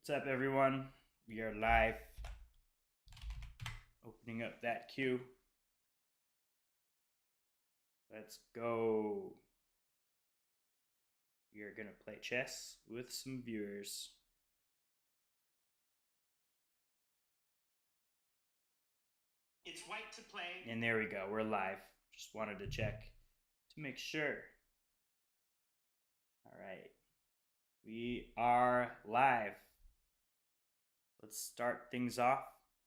What's up, everyone? We are live. Opening up that queue. Let's go. We are going to play chess with some viewers. It's white to play. And there we go. We're live. Just wanted to check to make sure. All right. We are live. Let's start things off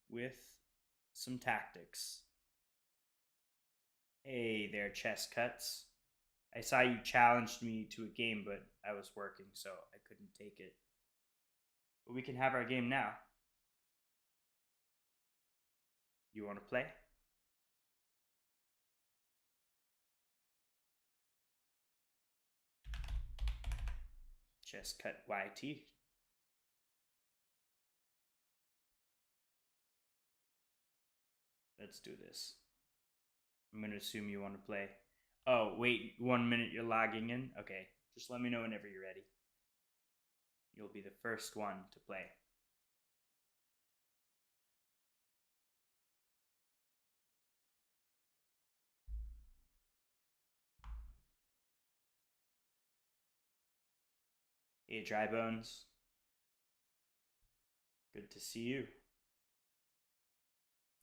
with some tactics. Hey there, Chess Cuts. I saw you challenged me to a game, but I was working, so I couldn't take it. But we can have our game now. You want to play? Chess Cut YT. Let's do this. I'm going to assume you want to play. Oh, wait, 1 minute you're logging in? Okay, just let me know whenever you're ready. You'll be the first one to play. Hey, Dry Bones. Good to see you.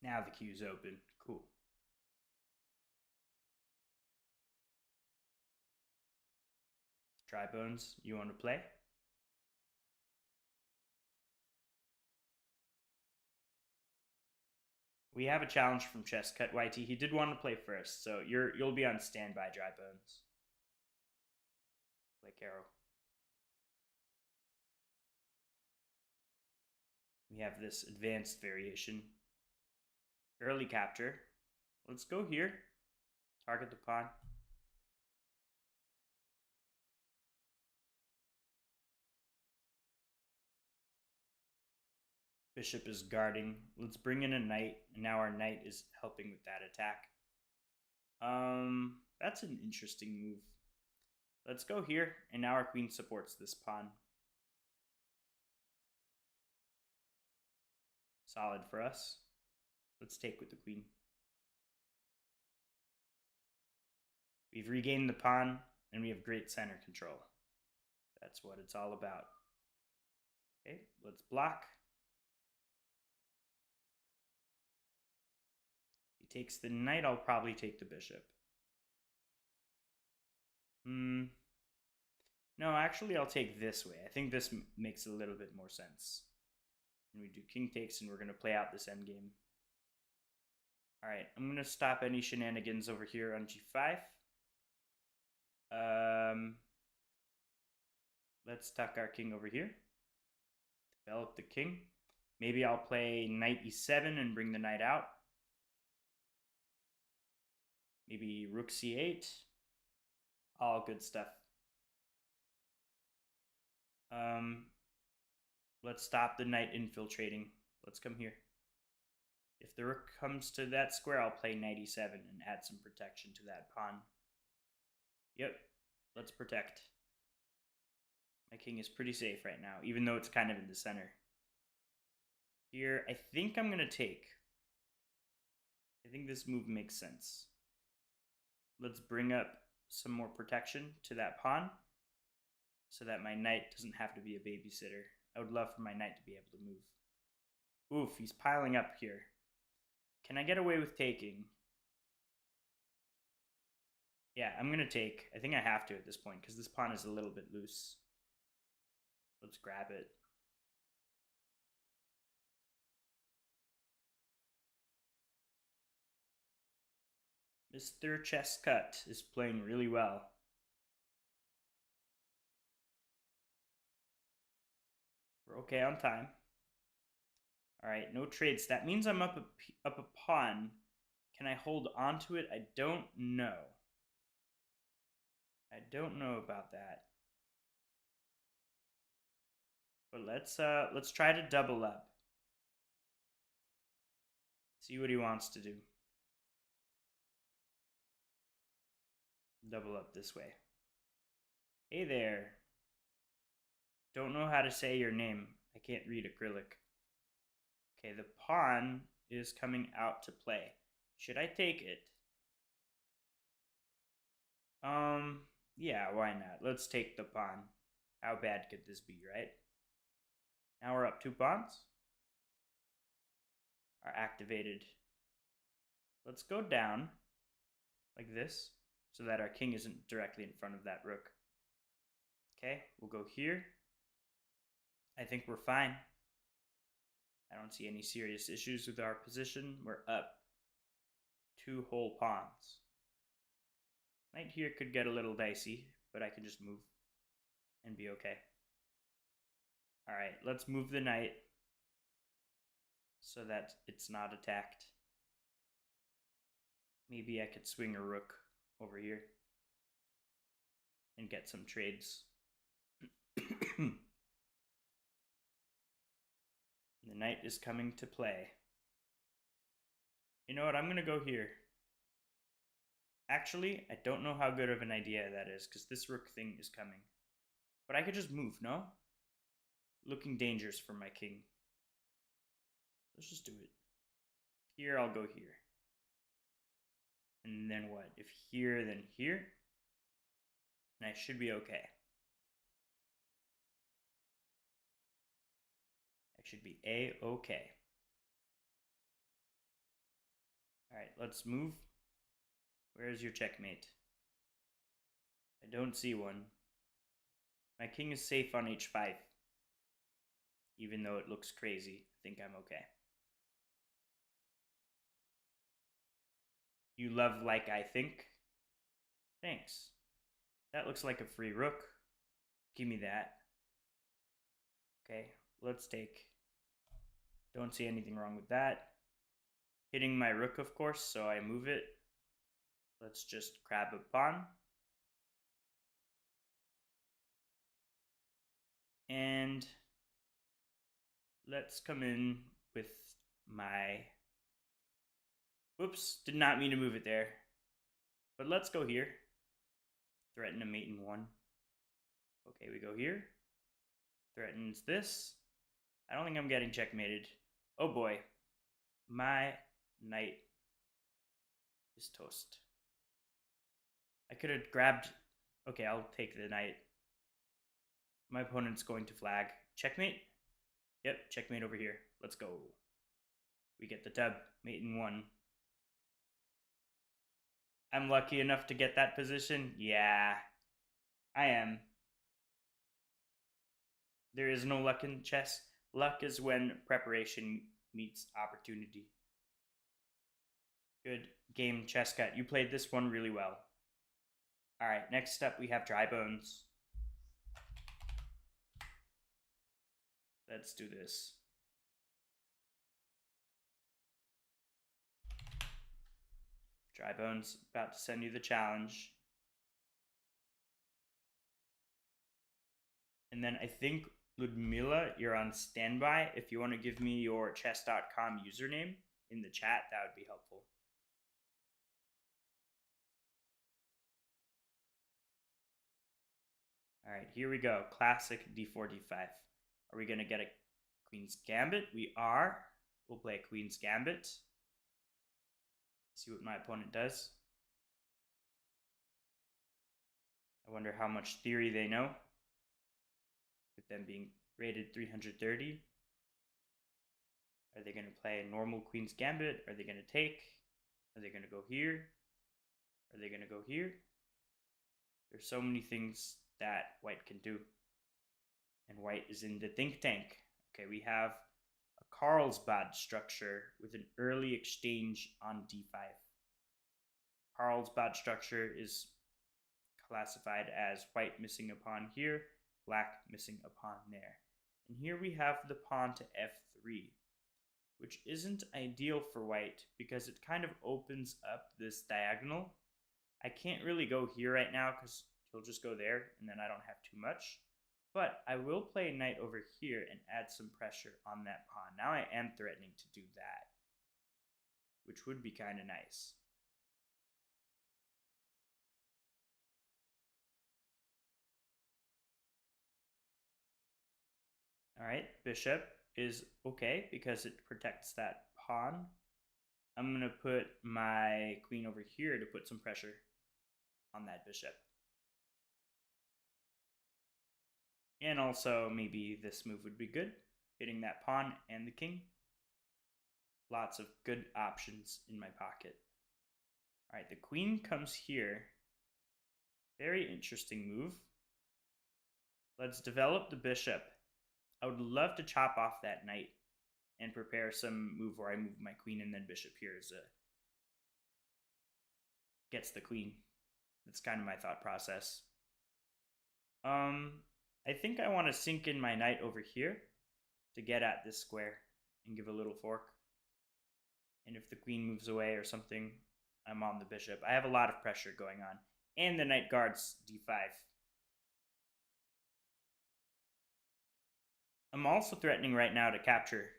Now the queue's open. Cool. Dry Bones, you want to play? We have a challenge from Chess Cut YT. He did want to play first, so you'll be on standby, Dry Bones. Play Carol. We have this advanced variation. Early capture. Let's go here. Target the pawn. Bishop is guarding. Let's bring in a knight. And now our knight is helping with that attack. That's an interesting move. Let's go here. And now our queen supports this pawn. Solid for us. Let's take with the queen. We've regained the pawn, and we have great center control. That's what it's all about. Okay, let's block. He takes the knight, I'll probably take the bishop. No, actually I'll take this way. I think this makes a little bit more sense. And we do king takes, and we're going to play out this endgame. Alright, I'm going to stop any shenanigans over here on g5. Let's tuck our king over here. Develop the king. Maybe I'll play knight e7 and bring the knight out. Maybe rook c8. All good stuff. Let's stop the knight infiltrating. Let's come here. If the rook comes to that square, I'll play knight e7 and add some protection to that pawn. Yep, let's protect. My king is pretty safe right now, even though it's kind of in the center. Here, I think I'm going to take. I think this move makes sense. Let's bring up some more protection to that pawn so that my knight doesn't have to be a babysitter. I would love for my knight to be able to move. Oof, he's piling up here. Can I get away with taking? Yeah, I'm going to take. I think I have to at this point because this pawn is a little bit loose. Let's grab it. Mr. Chess Cut is playing really well. We're okay on time. All right, no trades. That means I'm up a pawn. Can I hold on to it? I don't know. I don't know about that. But let's try to double up. See what he wants to do. Double up this way. Hey there. Don't know how to say your name. I can't read acrylic. Okay, the pawn is coming out to play. Should I take it? Yeah, why not? Let's take the pawn. How bad could this be, right? Now we're up 2 pawns. Are activated. Let's go down like this so that our king isn't directly in front of that rook. Okay, we'll go here. I think we're fine. I don't see any serious issues with our position. We're up 2 whole pawns. Knight here could get a little dicey, but I can just move and be okay. Alright, let's move the knight so that it's not attacked. Maybe I could swing a rook over here and get some trades. The knight is coming to play. You know what? I'm going to go here. Actually, I don't know how good of an idea that is because this rook thing is coming. But I could just move, no? Looking dangerous for my king. Let's just do it. Here, I'll go here. And then what? If here, then here. And I should be okay. I should be A-okay. Alright, let's move. Where's your checkmate? I don't see one. My king is safe on h5. Even though it looks crazy, I think I'm okay. You love like I think? Thanks. That looks like a free rook. Give me that. Okay, let's take. Don't see anything wrong with that. Hitting my rook, of course, so I move it. Let's just grab a pawn. And let's come in with my... Whoops, did not mean to move it there. But let's go here. Threaten a mate in 1. Okay, we go here. Threatens this. I don't think I'm getting checkmated. Oh boy. My knight is toast. I could have grabbed... Okay, I'll take the knight. My opponent's going to flag. Checkmate? Yep, checkmate over here. Let's go. We get the tub. Mate in 1. I'm lucky enough to get that position? Yeah, I am. There is no luck in chess. Luck is when preparation meets opportunity. Good game, Chess Cut. You played this one really well. Alright, next up we have Dry Bones. Let's do this. Dry Bones, about to send you the challenge. And then I think, Ludmila, you're on standby. If you want to give me your chess.com username in the chat, that would be helpful. Alright, here we go. Classic d4, d5. Are we going to get a Queen's Gambit? We are. We'll play a Queen's Gambit. See what my opponent does. I wonder how much theory they know, with them being rated 330. Are they going to play a normal Queen's Gambit? Are they going to take? Are they going to go here? Are they going to go here? There's so many things that white can do. And white is in the think tank. Okay, we have a Carlsbad structure with an early exchange on d5. Carlsbad structure is classified as white missing a pawn here, black missing a pawn there. And here we have the pawn to f3, which isn't ideal for white because it kind of opens up this diagonal. I can't really go here right now because he'll just go there and then I don't have too much. But I will play knight over here and add some pressure on that pawn. Now I am threatening to do that, which would be kind of nice. Alright, bishop is okay because it protects that pawn. I'm going to put my queen over here to put some pressure on that bishop. And also, maybe this move would be good, hitting that pawn and the king. Lots of good options in my pocket. Alright, the queen comes here. Very interesting move. Let's develop the bishop. I would love to chop off that knight and prepare some move where I move my queen and then bishop here gets the queen. That's kind of my thought process. I think I want to sink in my knight over here to get at this square and give a little fork. And if the queen moves away or something, I'm on the bishop. I have a lot of pressure going on. And the knight guards d5. I'm also threatening right now to capture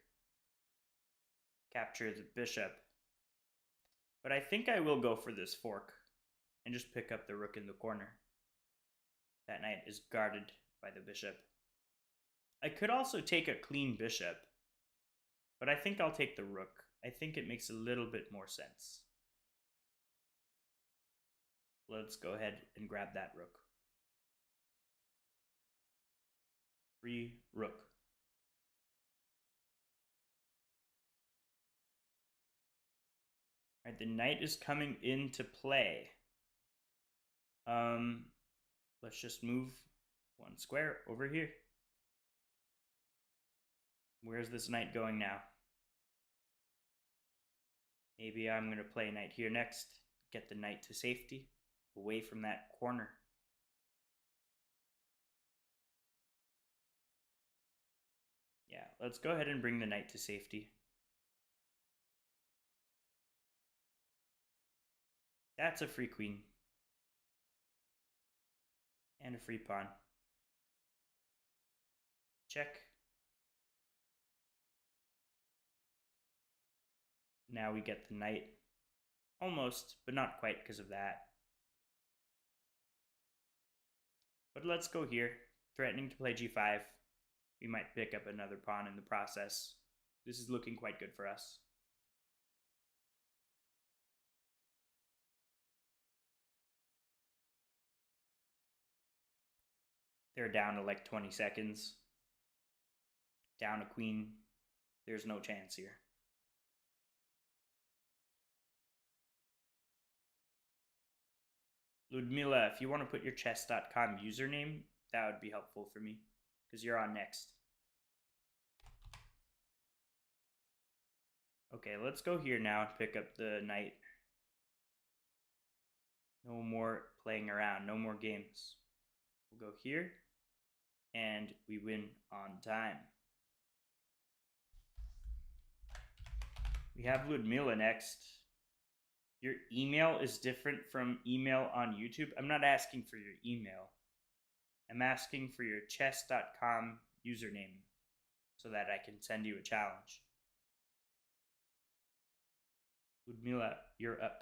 the bishop. But I think I will go for this fork and just pick up the rook in the corner. That knight is guarded by the bishop. I could also take a clean bishop, but I think I'll take the rook. I think it makes a little bit more sense. Let's go ahead and grab that rook. Free rook. All right, the knight is coming into play. Let's just move one square over here. Where's this knight going now? Maybe I'm going to play knight here next. Get the knight to safety, away from that corner. Yeah, let's go ahead and bring the knight to safety. That's a free queen. And a free pawn. Check. Now we get the knight. Almost, but not quite because of that. But let's go here. Threatening to play g5. We might pick up another pawn in the process. This is looking quite good for us. They're down to like 20 seconds. Down a queen. There's no chance here. Ludmila, if you want to put your chess.com username, that would be helpful for me, because you're on next. Okay, let's go here now and pick up the knight. No more playing around, no more games. We'll go here, and we win on time. We have Ludmila next. Your email is different from email on YouTube. I'm not asking for your email. I'm asking for your chess.com username so that I can send you a challenge. Ludmila, you're up.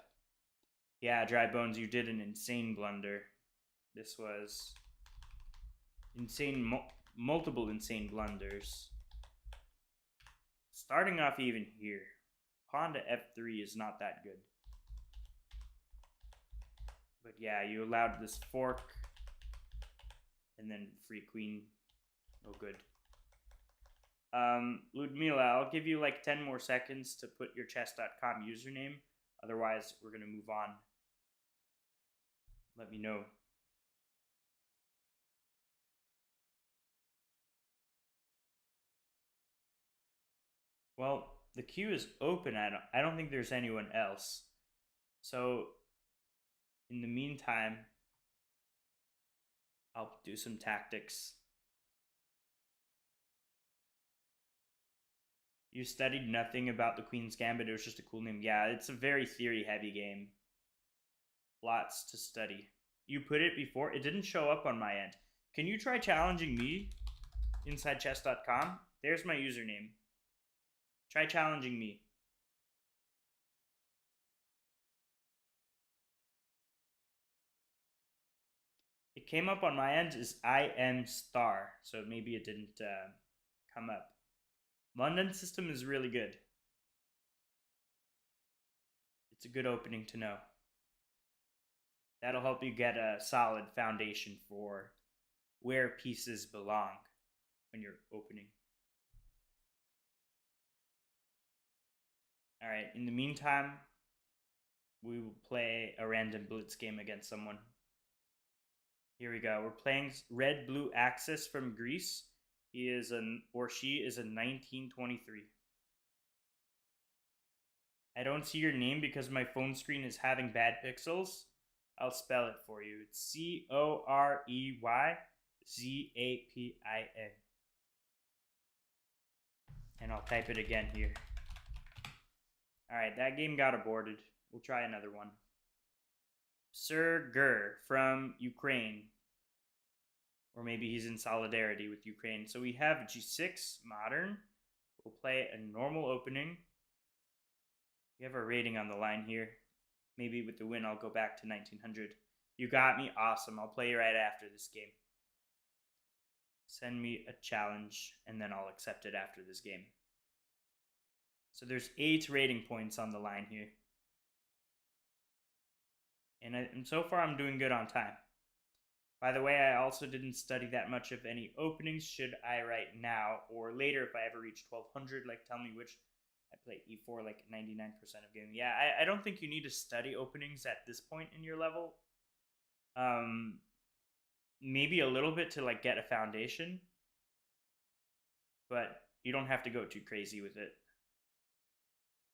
Yeah, Dry Bones, you did an insane blunder. This was insane, multiple insane blunders. Starting off even here. Pawn to f3 is not that good. But yeah, you allowed this fork. And then free queen. No good. Ludmila, I'll give you like 10 more seconds to put your chess.com username. Otherwise, we're going to move on. Let me know. Well, the queue is open. I don't think there's anyone else. So, in the meantime, I'll do some tactics. You studied nothing about the Queen's Gambit. It was just a cool name. Yeah, it's a very theory-heavy game. Lots to study. You put it before. It didn't show up on my end. Can you try challenging me inside chess.com? There's my username. Try challenging me. It came up on my end as IM star, so maybe it didn't come up. London system is really good. It's a good opening to know. That'll help you get a solid foundation for where pieces belong when you're opening. All right, in the meantime, we will play a random Blitz game against someone. Here we go. We're playing red-blue Axis from Greece. He is she is a 1923. I don't see your name because my phone screen is having bad pixels. I'll spell it for you. It's COREYZAPIN. And I'll type it again here. Alright, that game got aborted. We'll try another one. Sergey from Ukraine. Or maybe he's in solidarity with Ukraine. So we have G6, modern. We'll play a normal opening. We have our rating on the line here. Maybe with the win, I'll go back to 1900. You got me? Awesome. I'll play you right after this game. Send me a challenge, and then I'll accept it after this game. So there's 8 rating points on the line here. And so far, I'm doing good on time. By the way, I also didn't study that much of any openings. Should I right now or later if I ever reach 1200? Like, tell me which. I play e4 like 99% of games. Yeah, I don't think you need to study openings at this point in your level. Maybe a little bit to like get a foundation. But you don't have to go too crazy with it.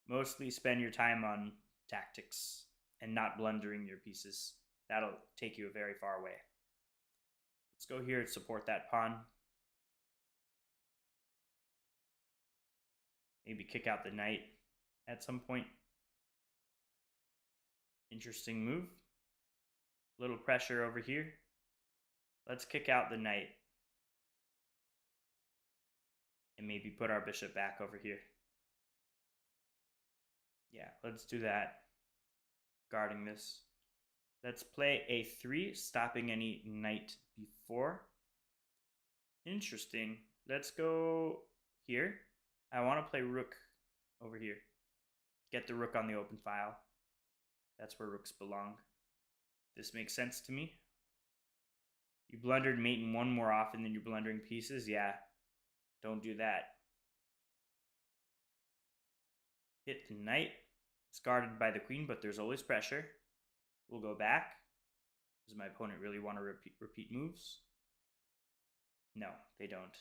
Mostly spend your time on tactics and not blundering your pieces. That'll take you a very far way. Let's go here and support that pawn. Maybe kick out the knight at some point. Interesting move. Little pressure over here. Let's kick out the knight. And maybe put our bishop back over here. Yeah, let's do that. Guarding this. Let's play a3, stopping any knight before. Interesting. Let's go here. I want to play rook over here. Get the rook on the open file. That's where rooks belong. This makes sense to me. You blundered mate in one more often than you're blundering pieces. Yeah, don't do that. Hit the knight. It's guarded by the queen, but there's always pressure. We'll go back. Does my opponent really want to repeat moves? No, they don't.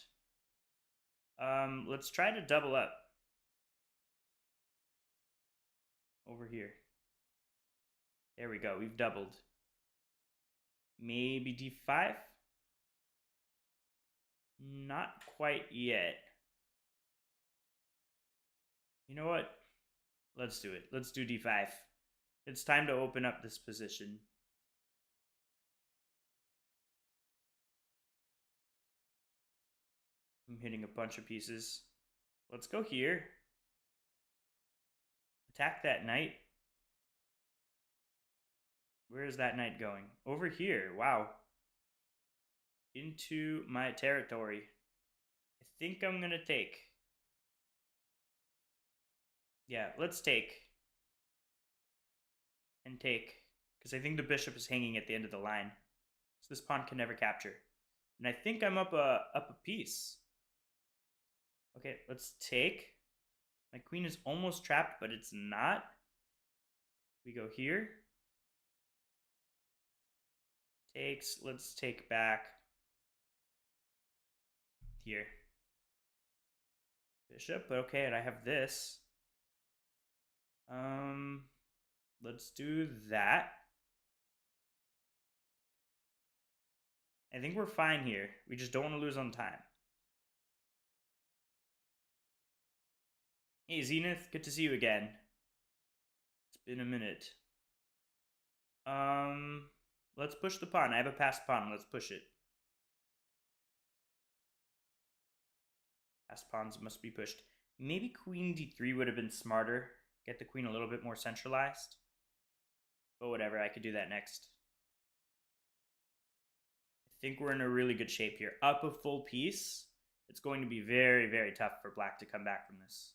Let's try to double up. Over here. There we go. We've doubled. Maybe d5? Not quite yet. You know what? Let's do it. Let's do d5. It's time to open up this position. I'm hitting a bunch of pieces. Let's go here. Attack that knight. Where is that knight going? Over here. Wow. Into my territory. I think I'm going to take. Yeah, let's take. And take. Because I think the bishop is hanging at the end of the line. So this pawn can never capture. And I think I'm up a piece. Okay, let's take. My queen is almost trapped, but it's not. We go here. Takes. Let's take back. Here. Bishop, but okay, and I have this. Let's do that. I think we're fine here. We just don't want to lose on time. Hey, Zenith, good to see you again. It's been a minute. Let's push the pawn. I have a passed pawn. Let's push it. Passed pawns must be pushed. Maybe queen d3 would have been smarter. Get the queen a little bit more centralized. But whatever, I could do that next. I think we're in a really good shape here. Up a full piece It's going to be very, very tough for black to come back from this.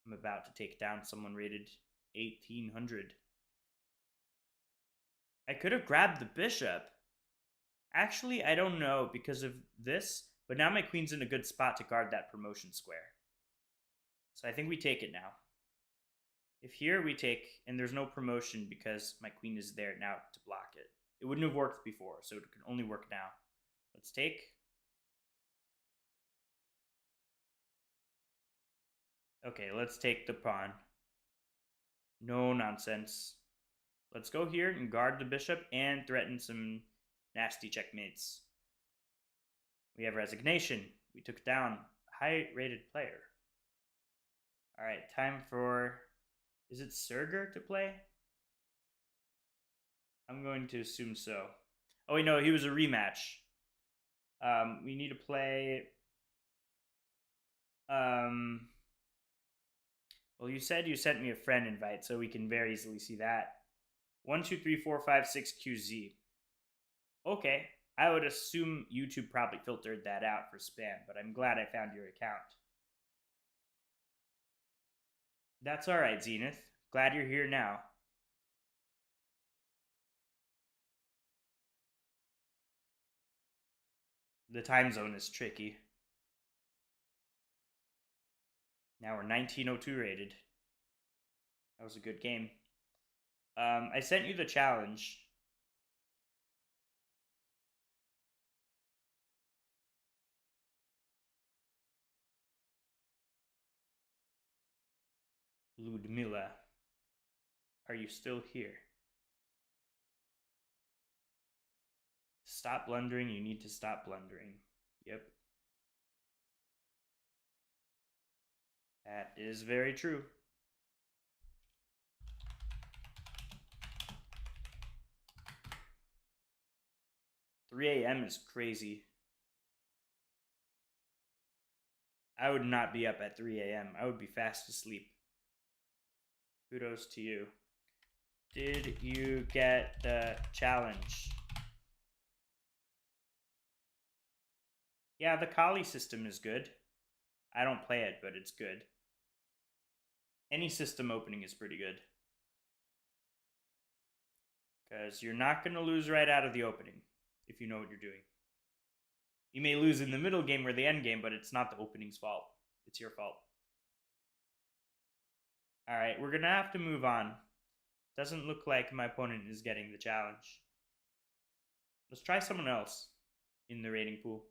I'm about to take down someone rated 1800. I could have grabbed the bishop. Actually, I don't know because of this, but now my queen's in a good spot to guard that promotion square. So I think we take it now. If here we take, and there's no promotion because my queen is there now to block it. It wouldn't have worked before, so it can only work now. Let's take. Okay, let's take the pawn. No nonsense. Let's go here and guard the bishop and threaten some nasty checkmates. We have resignation. We took down a high-rated player. All right, time for... Is it Serger to play? I'm going to assume so. Oh, wait, no, he was a rematch. We need to play... Well, you said you sent me a friend invite, so we can very easily see that. 1, 2, 3, 4, 5, 6 QZ. Okay, I would assume YouTube probably filtered that out for spam, but I'm glad I found your account. That's alright, Zenith. Glad you're here now. The time zone is tricky. Now we're 1902 rated. That was a good game. I sent you the challenge. Ludmila, are you still here? Stop blundering, you need to stop blundering. Yep. That is very true. $3 a.m. is crazy. I would not be up at 3 a.m. I would be fast asleep. Kudos to you. Did you get the challenge? Yeah, the Kali system is good. I don't play it, but it's good. Any system opening is pretty good. Because you're not going to lose right out of the opening if you know what you're doing. You may lose in the middle game or the end game, but it's not the opening's fault. It's your fault. Alright, we're going to have to move on. Doesn't look like my opponent is getting the challenge. Let's try someone else in the rating pool.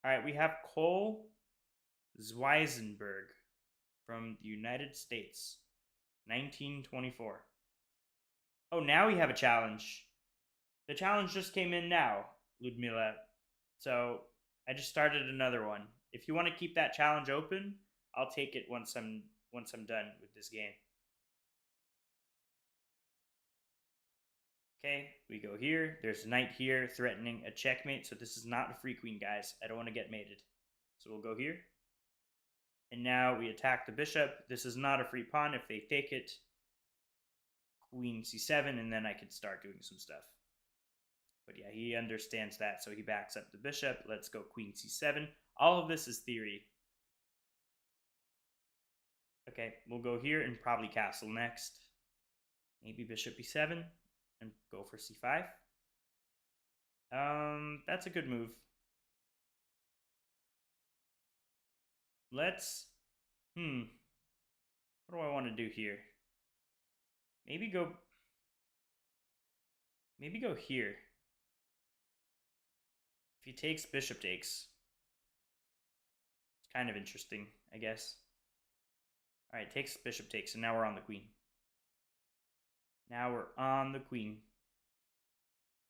Alright, we have Cole Zweisenberg from the United States, 1924. Oh, now we have a challenge. The challenge just came in now, Ludmila. So I just started another one. If you want to keep that challenge open, I'll take it once I'm done with this game. Okay, we go here. There's a knight here threatening a checkmate. So this is not a free queen, guys. I don't want to get mated. So we'll go here. And now we attack the bishop. This is not a free pawn. If they take it, queen c7, and then I can start doing some stuff. But yeah, he understands that, so he backs up the bishop. Let's go queen c7. All of this is theory. Okay, we'll go here and probably castle next. Maybe bishop e7 and go for c5. That's a good move. Let's, what do I want to do here? Maybe go here. If he takes, bishop takes. It's kind of interesting, I guess. All right, takes, bishop takes, and now we're on the queen. Now we're on the queen.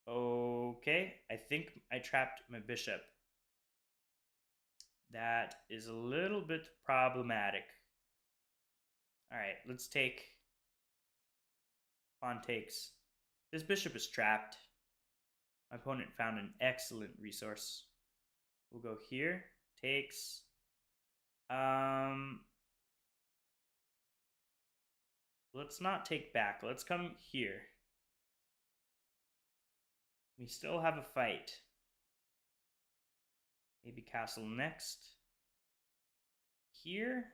Okay, I think I trapped my bishop. That is a little bit problematic. All right, let's take. Pawn takes. This bishop is trapped. My opponent found an excellent resource. We'll go here. Takes. Let's not take back. Let's come here. We still have a fight. Maybe castle next. Here,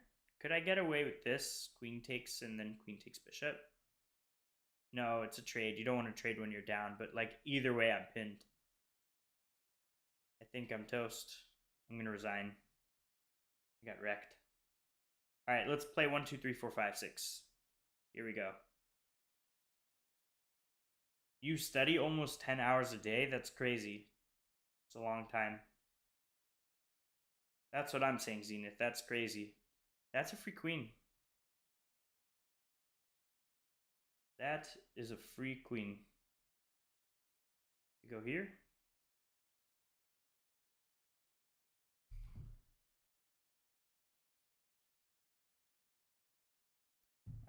could I get away with this? Queen takes and then queen takes bishop. No, it's a trade. You don't want to trade when you're down, but like either way, I'm pinned. I think I'm toast. I'm gonna resign. I got wrecked. All right, let's play 1, 2, 3, 4, 5, 6. Here we go. You study almost 10 hours a day? That's crazy. It's a long time. That's what I'm saying, Zenith. That's crazy. That's a free queen. That is a free queen. We go here.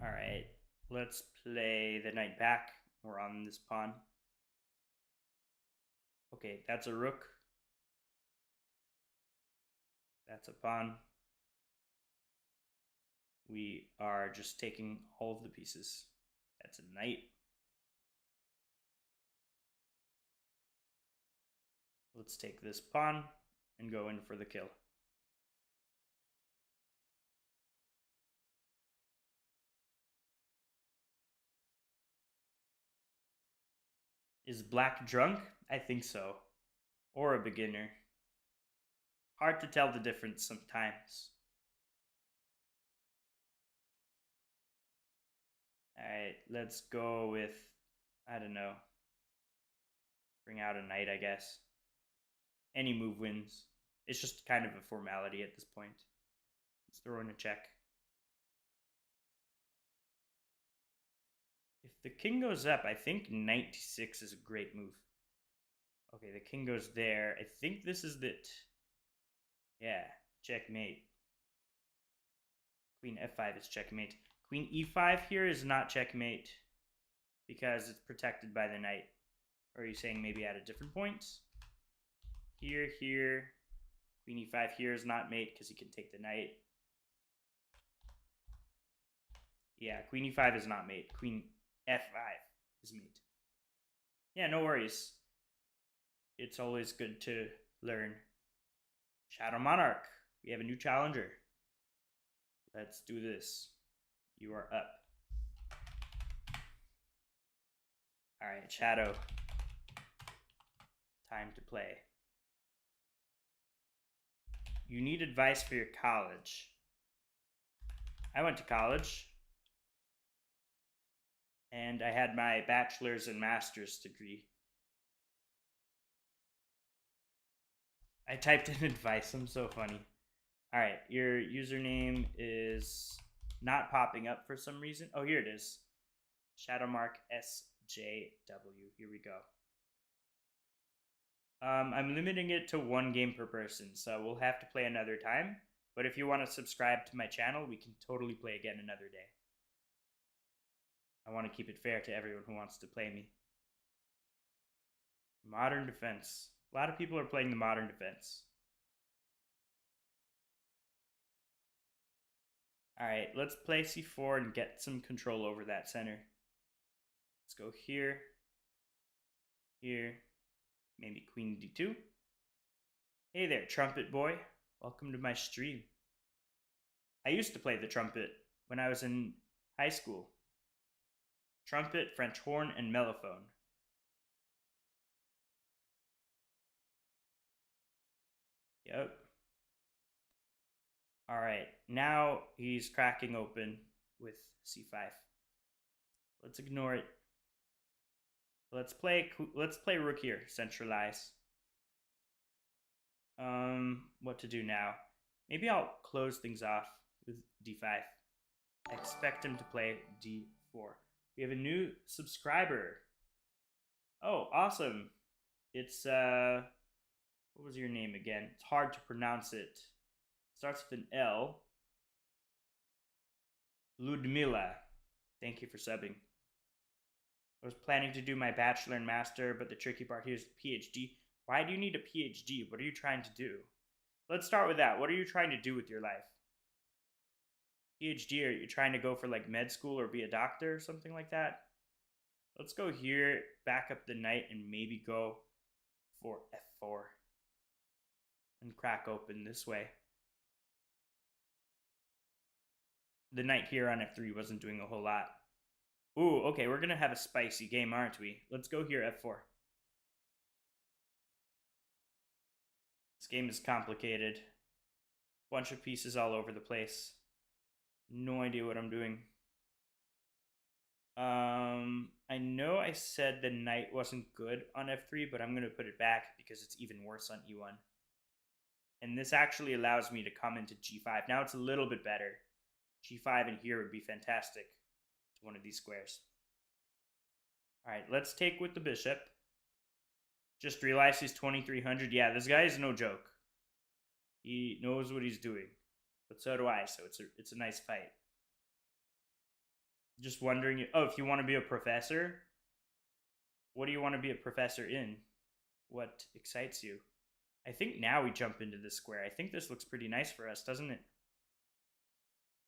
All right, let's play the knight back. We're on this pawn. Okay, that's a rook. That's a pawn. We are just taking all of the pieces. That's a knight. Let's take this pawn and go in for the kill. Is black drunk? I think so. Or a beginner. Hard to tell the difference sometimes. Alright, let's go with, I don't know. Bring out a knight, I guess. Any move wins. It's just kind of a formality at this point. Let's throw in a check. If the king goes up, I think knight c6 is a great move. Okay, the king goes there. I think this is it. Yeah, checkmate. Queen f5 is checkmate. Queen e5 here is not checkmate because it's protected by the knight. Or are you saying maybe at a different point? Here, here. Queen e5 here is not mate because he can take the knight. Yeah, queen e5 is not mate. Queen f5 is mate. Yeah, no worries. It's always good to learn. Shadow Monarch. We have a new challenger. Let's do this. You are up. All right, Shadow. Time to play. You need advice for your college. I went to college. And I had my bachelor's and master's degree. I typed in advice. I'm so funny. All right, your username is not popping up for some reason. Oh, here it is. Shadow Mark SJW. Here we go. I'm limiting it to 1 game per person, so we'll have to play another time. But if you want to subscribe to my channel, we can totally play again another day. I want to keep it fair to everyone who wants to play me. Modern defense. A lot of people are playing the modern defense. Alright, let's play c4 and get some control over that center. Let's go here. Here. Maybe queen d2. Hey there, Trumpet Boy. Welcome to my stream. I used to play the trumpet when I was in high school. Trumpet, French horn, and mellophone. Yep. All right, now he's cracking open with c5. Let's ignore it. Let's play rook here, centralize. What to do now? Maybe I'll close things off with d5. I expect him to play d4. We have a new subscriber. Oh, awesome. It's, what was your name again? It's hard to pronounce it. Starts with an L. Ludmila. Thank you for subbing. I was planning to do my bachelor and master, but the tricky part here is the PhD. Why do you need a PhD? What are you trying to do? Let's start with that. What are you trying to do with your life? PhD, are you trying to go for like med school or be a doctor or something like that? Let's go here, back up the knight, and maybe go for f4. and crack open this way. The knight here on f3 wasn't doing a whole lot. Ooh, okay, we're going to have a spicy game, aren't we? Let's go here, f4. This game is complicated. Bunch of pieces all over the place. No idea what I'm doing. I know I said the knight wasn't good on f3, but I'm going to put it back because it's even worse on e1. And this actually allows me to come into g5. Now it's a little bit better. g5 in here would be fantastic to one of these squares. All right, let's take with the bishop. Just realized he's 2300. Yeah, this guy is no joke. He knows what he's doing. But so do I, so it's a nice fight. Just wondering, oh, if you want to be a professor, what do you want to be a professor in? What excites you? I think now we jump into this square. I think this looks pretty nice for us, doesn't it?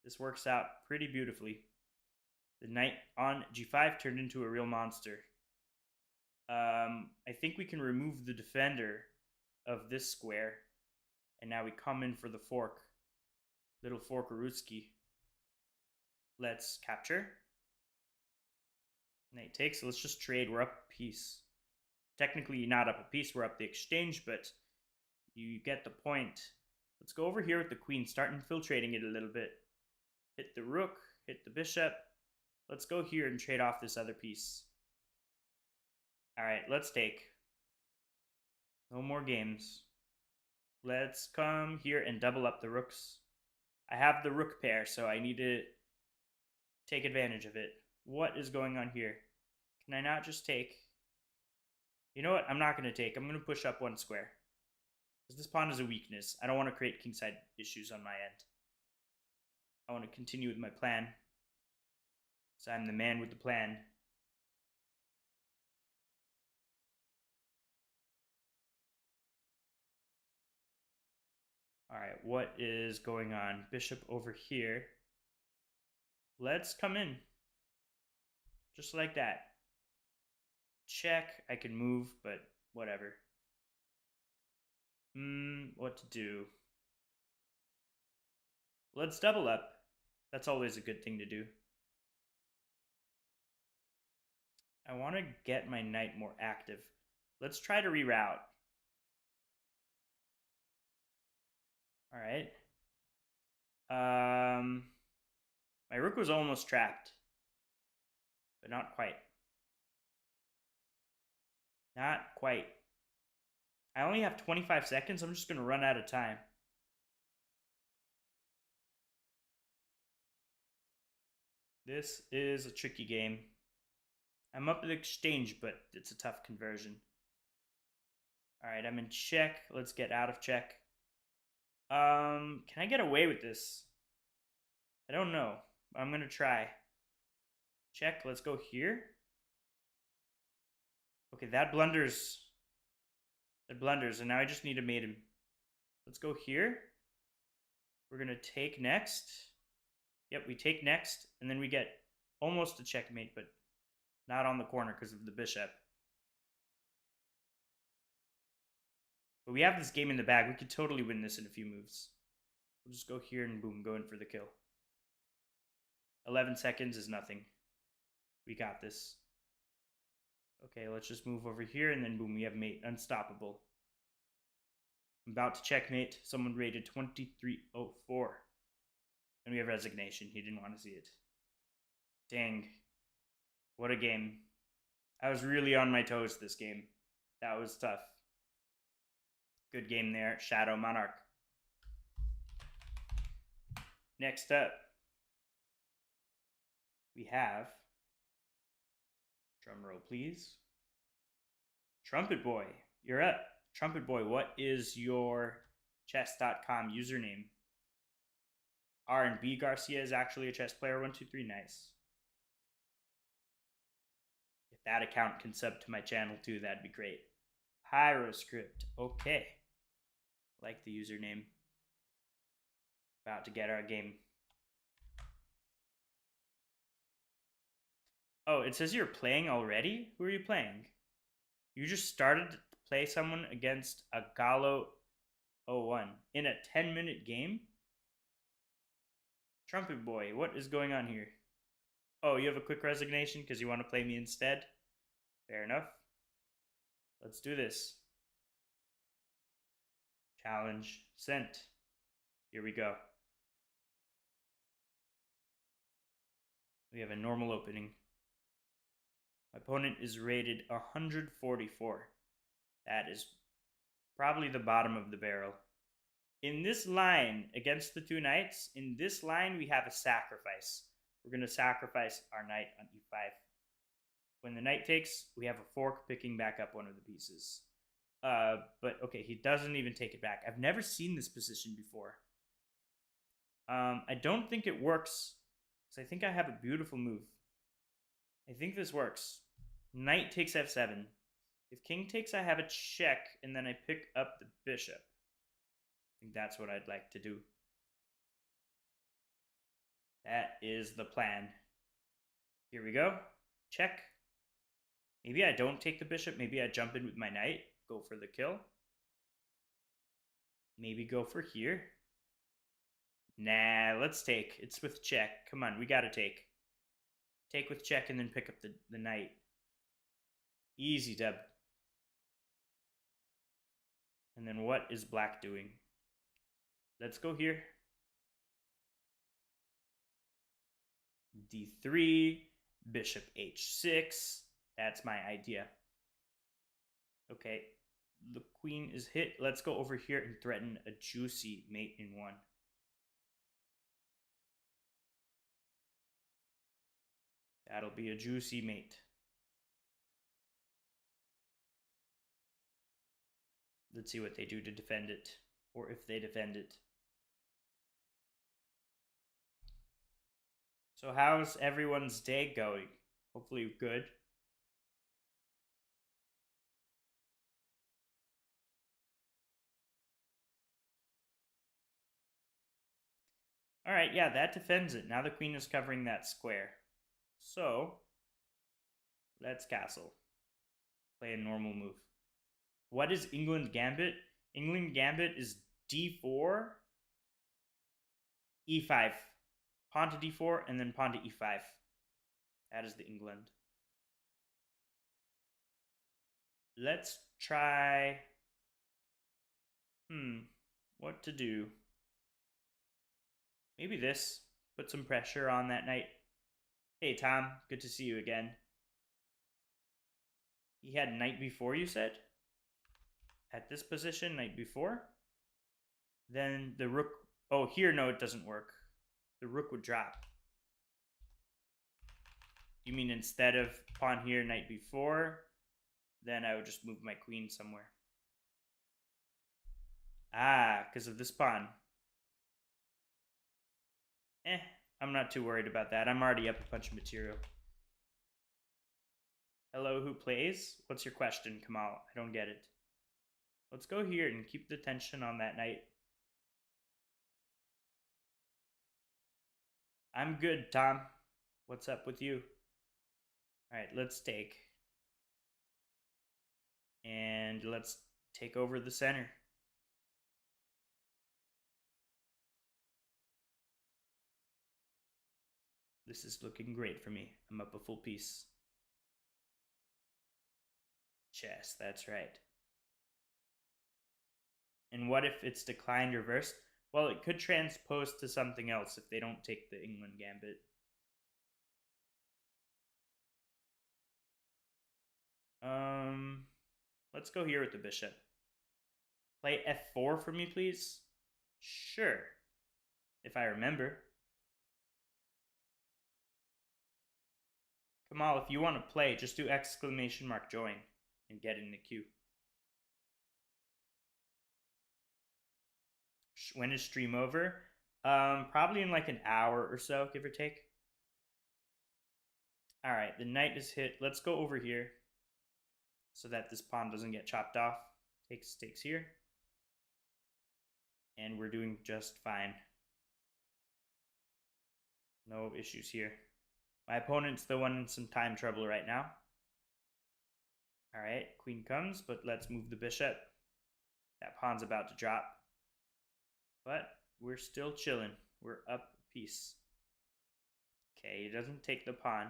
This works out pretty beautifully. The knight on g5 turned into a real monster. I think we can remove the defender of this square. And now we come in for the fork. Little forkarooski. Let's capture. Knight takes. Let's just trade. We're up a piece. Technically not up a piece. We're up the exchange, but you get the point. Let's go over here with the queen. Start infiltrating it a little bit. Hit the rook. Hit the bishop. Let's go here and trade off this other piece. Alright, let's take. No more games. Let's come here and double up the rooks. I have the rook pair, so I need to take advantage of it. What is going on here? Can I not just take? You know what? I'm not going to take. I'm going to push up one square. Because this pawn is a weakness. I don't want to create kingside issues on my end. I want to continue with my plan. So I'm the man with the plan. Alright, what is going on? Bishop over here. Let's come in. Just like that. Check. I can move, but whatever. What to do? Let's double up. That's always a good thing to do. I want to get my knight more active. Let's try to reroute. Alright. My rook was almost trapped. But not quite. Not quite. I only have 25 seconds. I'm just going to run out of time. This is a tricky game. I'm up at the exchange, but it's a tough conversion. Alright, I'm in check. Let's get out of check. Can I get away with this? I don't know. I'm going to try. Check. Let's go here. Okay, that blunders. That blunders, and now I just need to mate him. Let's go here. We're going to take next. Yep, we take next, and then we get almost a checkmate, but not on the corner because of the bishop. But we have this game in the bag. We could totally win this in a few moves. We'll just go here and boom, go in for the kill. 11 seconds is nothing. We got this. Okay, let's just move over here, and then boom, we have mate. Unstoppable. I'm about to checkmate. Someone rated 2304. And we have resignation. He didn't want to see it. Dang. What a game. I was really on my toes this game. That was tough. Good game there. Shadow Monarch. Next up, we have, drum roll please, Trumpet Boy. You're up. Trumpet Boy, what is your chess.com username? R&B Garcia is actually a chess player. 123, nice. If that account can sub to my channel too, that'd be great. Pyroscript, okay. Like the username. About to get our game. Oh, it says you're playing already? Who are you playing? You just started to play someone against a Gallo 0-1 in a 10-minute game? Trumpet Boy, what is going on here? Oh, you have a quick resignation because you want to play me instead? Fair enough. Let's do this. Challenge sent. Here we go. We have a normal opening. My opponent is rated 144. That is probably the bottom of the barrel. In this line, against the two knights, in this line we have a sacrifice. We're going to sacrifice our knight on e5. When the knight takes, we have a fork picking back up one of the pieces. But okay, he doesn't even take it back. I've never seen this position before. I don't think it works, because I think I have a beautiful move. I think this works. Knight takes f7. If king takes, I have a check, and then I pick up the bishop. I think that's what I'd like to do. That is the plan. Here we go. Check. Maybe I don't take the bishop. Maybe I jump in with my knight. Go for the kill. Maybe go for here. Nah, let's take. It's with check. Come on, we gotta take. Take with check and then pick up the knight. Easy dub. And then what is black doing? Let's go here. D3, bishop h6. That's my idea. Okay, the queen is hit. Let's go over here and threaten a juicy mate in one. That'll be a juicy mate. Let's see what they do to defend it, or if they defend it. So how's everyone's day going? Hopefully good. All right, yeah, that defends it. Now the queen is covering that square. So let's castle. Play a normal move. What is England Gambit? England Gambit is d4, e5. Pawn to d4, and then pawn to e5. That is the England. Let's try... what to do? Maybe this. Put some pressure on that knight. Hey, Tom. Good to see you again. He had knight b4, you said? At this position, knight b4. Then the rook... Oh, here, no, it doesn't work. The rook would drop. You mean instead of pawn here, knight b4, then I would just move my queen somewhere. Ah, because of this pawn. I'm not too worried about that. I'm already up a bunch of material. Hello, who plays? What's your question, Kamal? I don't get it. Let's go here and keep the tension on that knight. I'm good, Tom. What's up with you? All right, let's take. And let's take over the center. This is looking great for me. I'm up a full piece. Chess, that's right. And what if it's declined reversed? Well, it could transpose to something else if they don't take the England Gambit. Let's go here with the bishop. Play f4 for me, please. Sure. If I remember. Kamal, if you want to play, just do ! join and get in the queue. When is stream over? Probably in like an hour or so, give or take. All right, the knight is hit. Let's go over here so that this pawn doesn't get chopped off. Takes here. And we're doing just fine. No issues here. My opponent's the one in some time trouble right now. All right, queen comes, but let's move the bishop. That pawn's about to drop. But we're still chilling. We're up a piece. Okay, he doesn't take the pawn.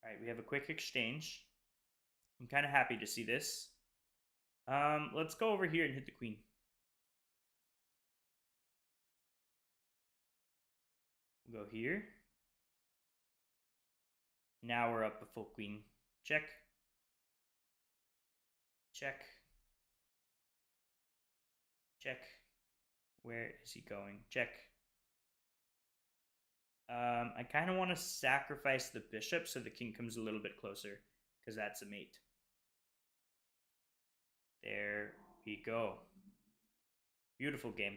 Alright, we have a quick exchange. I'm kind of happy to see this. Let's go over here and hit the queen. We'll go here. Now we're up a full queen. Check. Check. Check. Where is he going? Check. I kind of want to sacrifice the bishop so the king comes a little bit closer, because that's a mate. There we go. Beautiful game.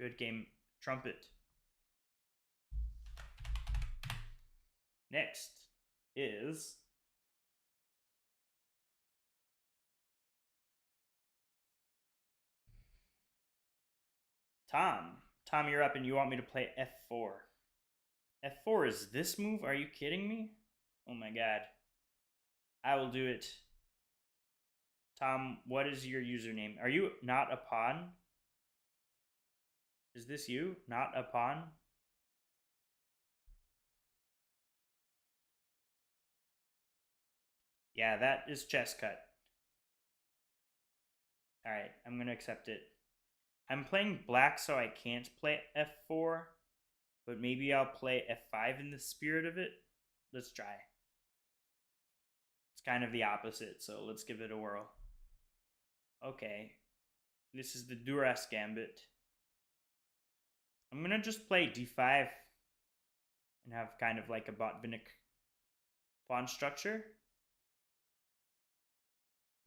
Good game. Trumpet. Next is Tom. Tom, you're up and you want me to play f4. F4 is this move? Are you kidding me? Oh my god. I will do it. Tom, what is your username? Are you not a pawn? Is this you? Not a pawn? Yeah, that is chess cut. Alright, I'm going to accept it. I'm playing black, so I can't play f4. But maybe I'll play f5 in the spirit of it. Let's try. It's kind of the opposite, so let's give it a whirl. Okay. This is the Duras Gambit. I'm going to just play d5 and have kind of like a Botvinnik pawn structure.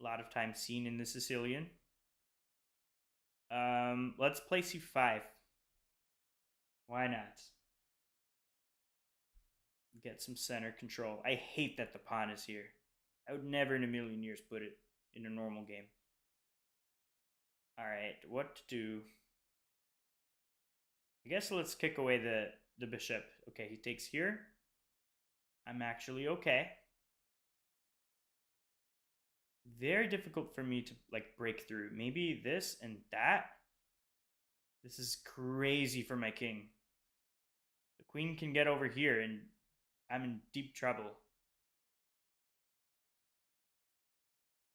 A lot of times seen in the Sicilian. Let's play c5. Why not? Get some center control. I hate that the pawn is here. I would never in a million years put it in a normal game. Alright, what to do? I guess let's kick away the bishop. Okay, he takes here. I'm actually okay. Very difficult for me to like break through. Maybe this and that. This is crazy for my king. The queen can get over here and I'm in deep trouble.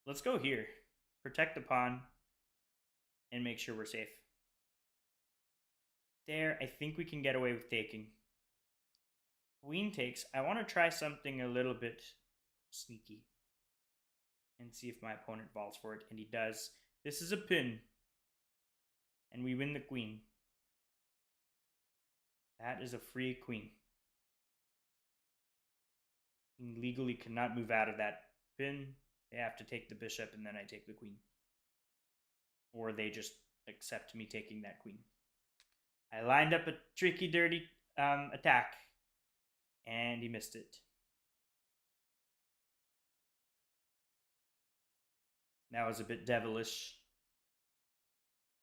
Let's go here. Protect the pawn and make sure we're safe. There, I think we can get away with taking. Queen takes. I want to try something a little bit sneaky and see if my opponent falls for it, and he does. This is a pin, and we win the queen. That is a free queen. Queen legally cannot move out of that pin. They have to take the bishop, and then I take the queen. Or they just accept me taking that queen. I lined up a tricky, dirty attack, and he missed it. That was a bit devilish.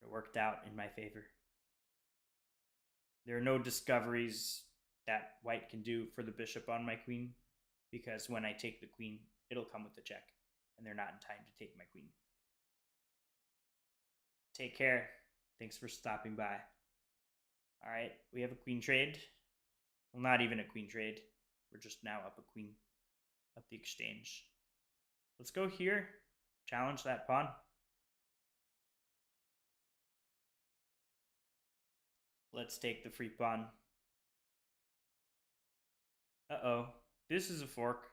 It worked out in my favor. There are no discoveries that white can do for the bishop on my queen, because when I take the queen, it'll come with the check, and they're not in time to take my queen. Take care. Thanks for stopping by. All right, we have a queen trade. Well, not even a queen trade. We're just now up a queen, up the exchange. Let's go here. Challenge that pawn. Let's take the free pawn. Uh-oh. This is a fork.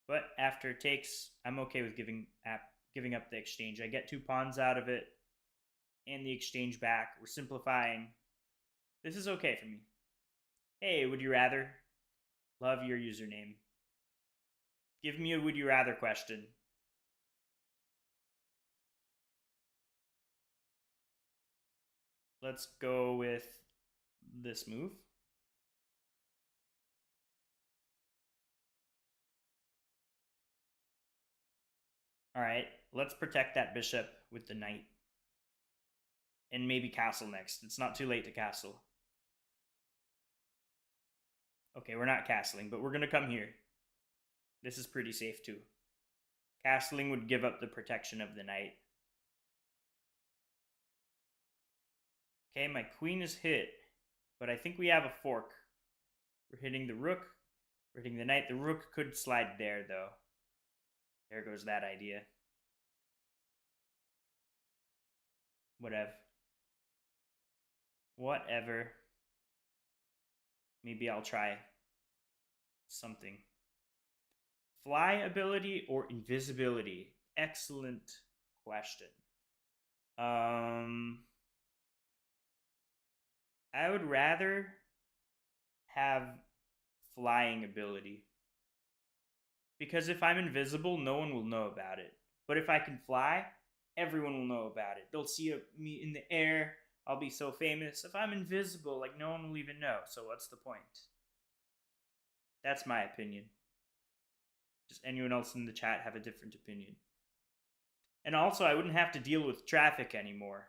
But after it takes, I'm okay with giving up the exchange. I get 2 pawns out of it and the exchange back. We're simplifying. This is okay for me. Hey, would you rather? Love your username. Give me a would you rather question. Let's go with this move. All right, let's protect that bishop with the knight. And maybe castle next. It's not too late to castle. Okay, we're not castling, but we're going to come here. This is pretty safe too. Castling would give up the protection of the knight. Okay, my queen is hit, but I think we have a fork. We're hitting the rook. We're hitting the knight. The rook could slide there, though. There goes that idea. Whatever. Maybe I'll try something. Fly ability or invisibility? Excellent question. I would rather have flying ability. Because if I'm invisible, no one will know about it. But if I can fly, everyone will know about it. They'll see me in the air. I'll be so famous. If I'm invisible, like, no one will even know. So what's the point? That's my opinion. Does anyone else in the chat have a different opinion? And also, I wouldn't have to deal with traffic anymore.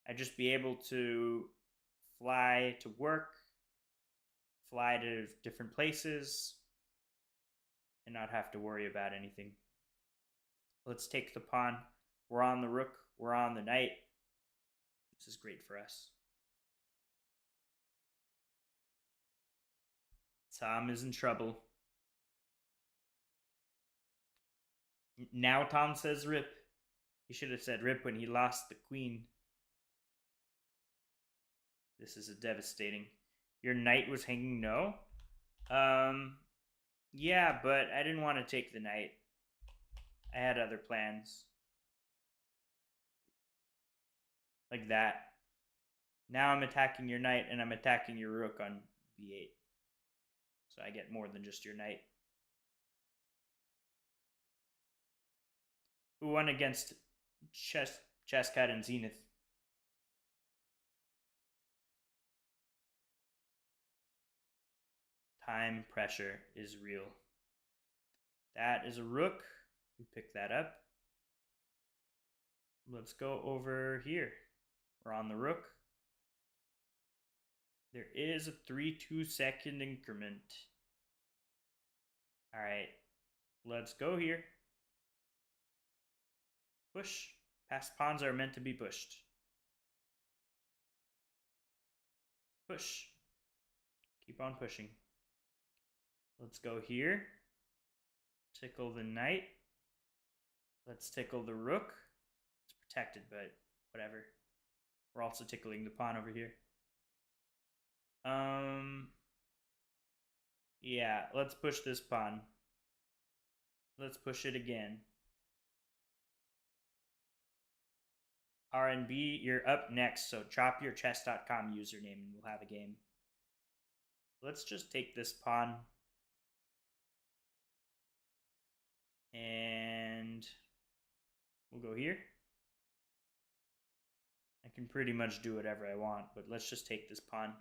I'd just be able to fly to work, fly to different places, and not have to worry about anything. Let's take the pawn. We're on the rook. We're on the knight. This is great for us. Tom is in trouble. Now Tom says rip. He should have said rip when he lost the queen. This is devastating. Your knight was hanging no? Yeah, but I didn't want to take the knight. I had other plans. Like that. Now I'm attacking your knight and I'm attacking your rook on b8. So I get more than just your knight. Who won against Chesscat and Zenith? Time pressure is real. That is a rook. We pick that up. Let's go over here. We're on the rook. There is a 3-2 second increment. All right, let's go here. Push. Passed pawns are meant to be pushed. Push. Keep on pushing. Let's go here. Tickle the knight. Let's tickle the rook. It's protected, but whatever. We're also tickling the pawn over here. Yeah, let's push this pawn. Let's push it again. RNB, you're up next, so drop your chess.com username and we'll have a game. Let's just take this pawn. And we'll go here. I can pretty much do whatever I want, but let's just take this pawn.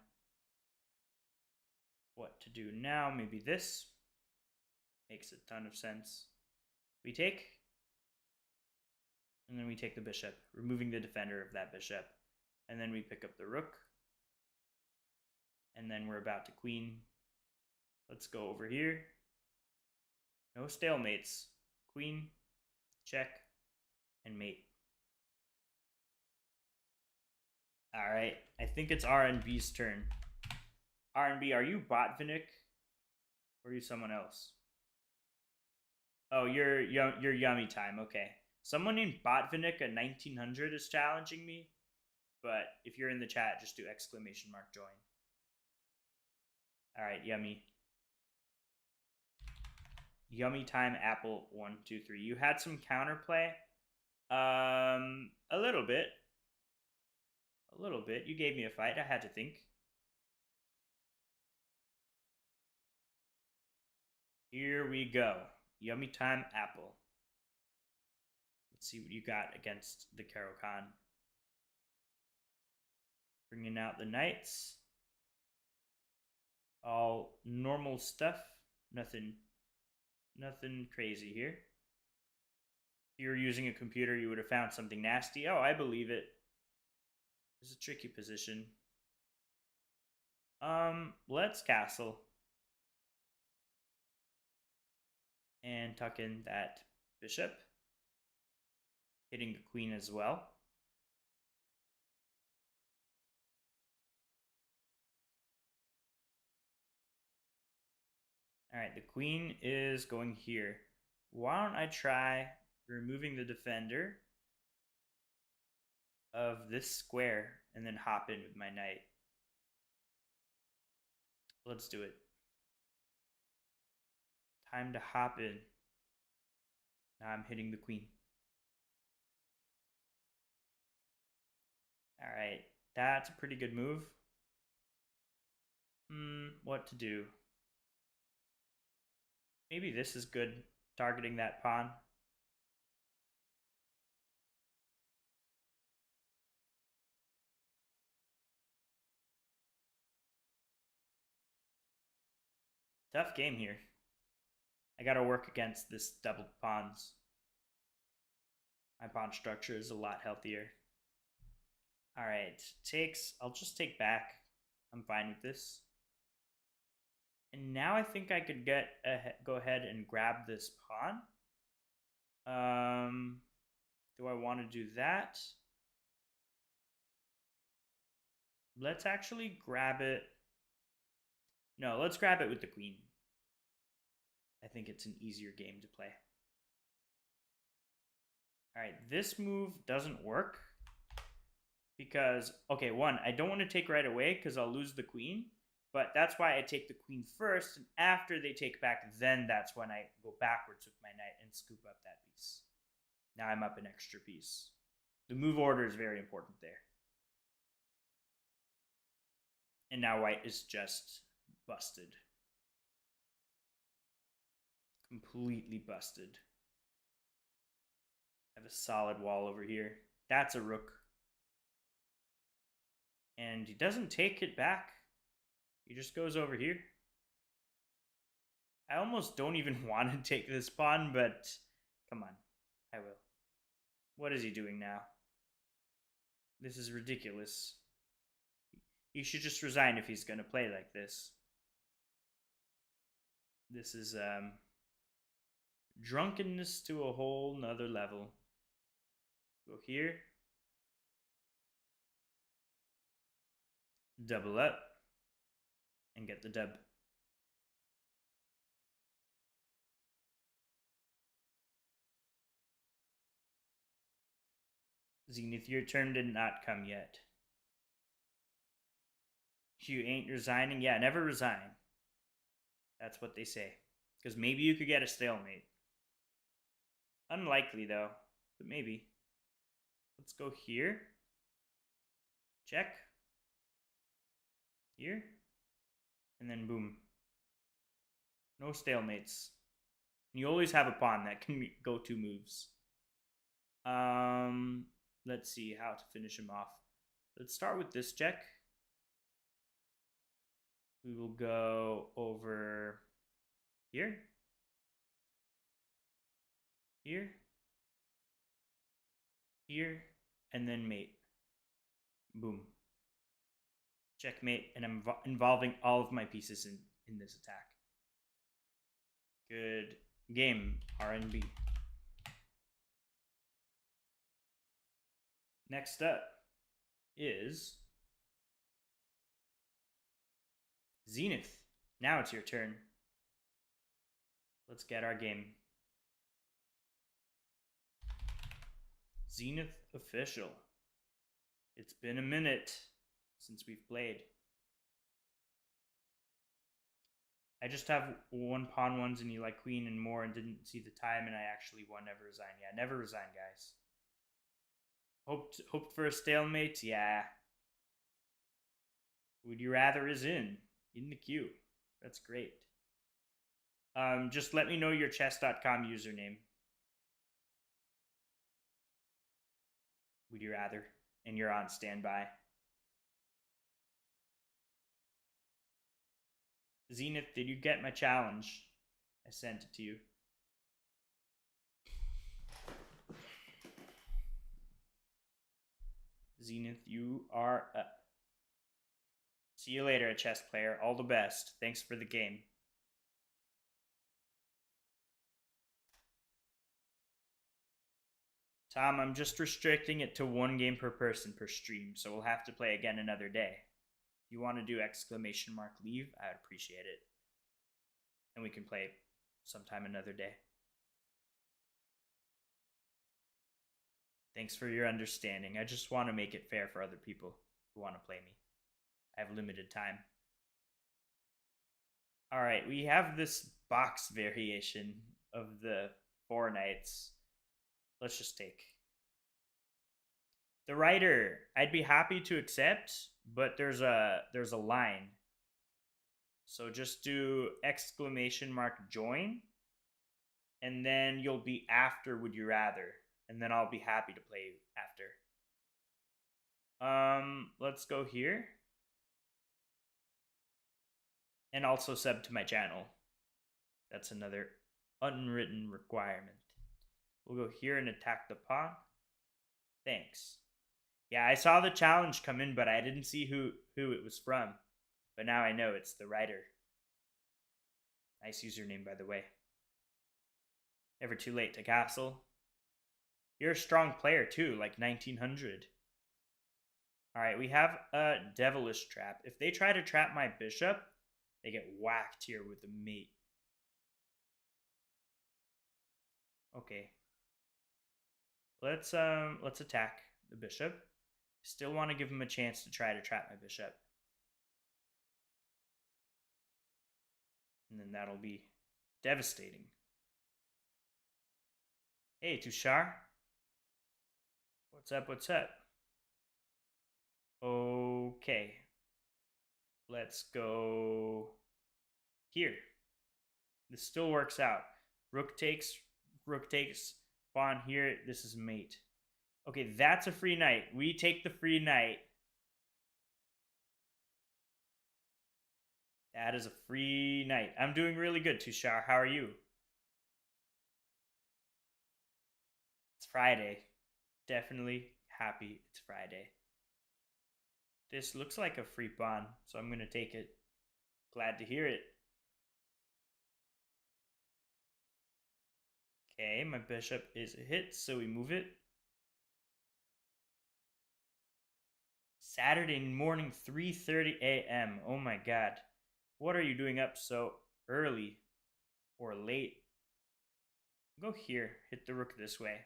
What to do now? Maybe this. Makes a ton of sense. We take. And then we take the bishop, removing the defender of that bishop. And then we pick up the rook. And then we're about to queen. Let's go over here. No stalemates. Queen, check, and mate. All right, I think it's RNB's turn. RNB, are you Botvinnik? Or are you someone else? Oh, you're Yummy Time, okay. Someone named Botvinnik at 1900 is challenging me, but if you're in the chat, just do !join. All right, Yummy. Yummy Time Apple 1 2 3. You had some counterplay. A little bit. A little bit. You gave me a fight. I had to think. Here we go. Yummy Time Apple. Let's see what you got against the Caro-Kann. Bringing out the knights. All normal stuff. Nothing crazy here. If you were using a computer, you would have found something nasty. Oh, I believe it. It's a tricky position. Let's castle. And tuck in that bishop. Hitting the queen as well. All right, the queen is going here. Why don't I try removing the defender of this square and then hop in with my knight? Let's do it. Time to hop in. Now I'm hitting the queen. All right, that's a pretty good move. What to do? Maybe this is good, targeting that pawn. Tough game here. I gotta work against this double pawns. My pawn structure is a lot healthier. All right, takes. I'll just take back. I'm fine with this. And now I think I could go ahead and grab this pawn. Do I want to do that? Let's actually grab it. No, let's grab it with the queen. I think it's an easier game to play. All right, this move doesn't work because, okay, one, I don't want to take right away because I'll lose the queen, but that's why I take the queen first, and after they take back, then that's when I go backwards with my knight and scoop up that piece. Now I'm up an extra piece. The move order is very important there. And now white is just busted. Completely busted. I have a solid wall over here. That's a rook. And he doesn't take it back. He just goes over here. I almost don't even want to take this pawn, but come on, I will. What is he doing now? This is ridiculous. He should just resign if he's going to play like this. This is drunkenness to a whole nother level. Go here. Double up. And get the dub. Zenith, your turn did not come yet. You ain't resigning? Yeah, never resign. That's what they say. Because maybe you could get a stalemate. Unlikely, though. But maybe. Let's go here. Check. Here. And then boom. No stalemates. You always have a pawn that can go two moves. Let's see how to finish him off. Let's start with this check. We will go over here. Here. Here. And then mate. Boom. Checkmate, and I'm involving all of my pieces in this attack. Good game, RNB. Next up is Zenith. Now it's your turn. Let's get our game. Zenith official. It's been a minute since we've played. I just have one pawn ones and you like queen and more and didn't see the time and I actually won never resign. Yeah, never resign, guys. Hoped for a stalemate? Yeah. Would you rather is in the queue. That's great. Just let me know your chess.com username. Would you rather? And you're on standby. Zenith, did you get my challenge? I sent it to you. Zenith, you are up. See you later, chess player. All the best. Thanks for the game. Tom, I'm just restricting it to 1 game per person per stream, so we'll have to play again another day. If you want to do ! Leave, I would appreciate it. and we can play sometime another day. Thanks for your understanding. I just want to make it fair for other people who want to play me. I have limited time. All right, we have this box variation of the 4 knights. Let's just take the writer. I'd be happy to accept, but there's a line. So just do !join, and then you'll be after would you rather, and then I'll be happy to play after. Let's go here. And also sub to my channel. That's another unwritten requirement. We'll go here and attack the pawn. Thanks. Yeah, I saw the challenge come in, but I didn't see who it was from. But now I know it's the writer. Nice username, by the way. Never too late to castle. You're a strong player too, like 1900. Alright, we have a devilish trap. If they try to trap my bishop, they get whacked here with a mate. Okay. Let's attack the bishop. Still want to give him a chance to try to trap my bishop. And then that'll be devastating. Hey, Tushar. What's up, what's up? Okay. Let's go here. This still works out. Rook takes, pawn here. This is mate. Okay, that's a free knight. We take the free knight. That is a free knight. I'm doing really good, Tushar. How are you? It's Friday. Definitely happy it's Friday. This looks like a free pawn, so I'm going to take it. Glad to hear it. Okay, my bishop is a hit, so we move it. Saturday morning, 3:30 a.m. Oh my god. What are you doing up so early or late? Go here. Hit the rook this way.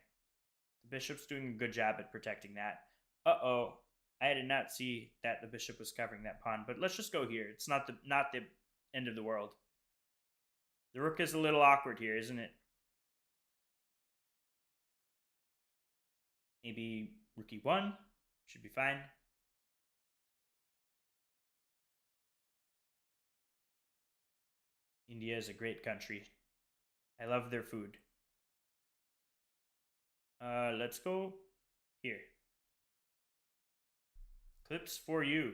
The bishop's doing a good job at protecting that. Uh-oh. I did not see that the bishop was covering that pawn, but let's just go here. It's not the end of the world. The rook is a little awkward here, isn't it? Maybe rook e1 should be fine. India is a great country. I love their food. Let's go here. Clips for you.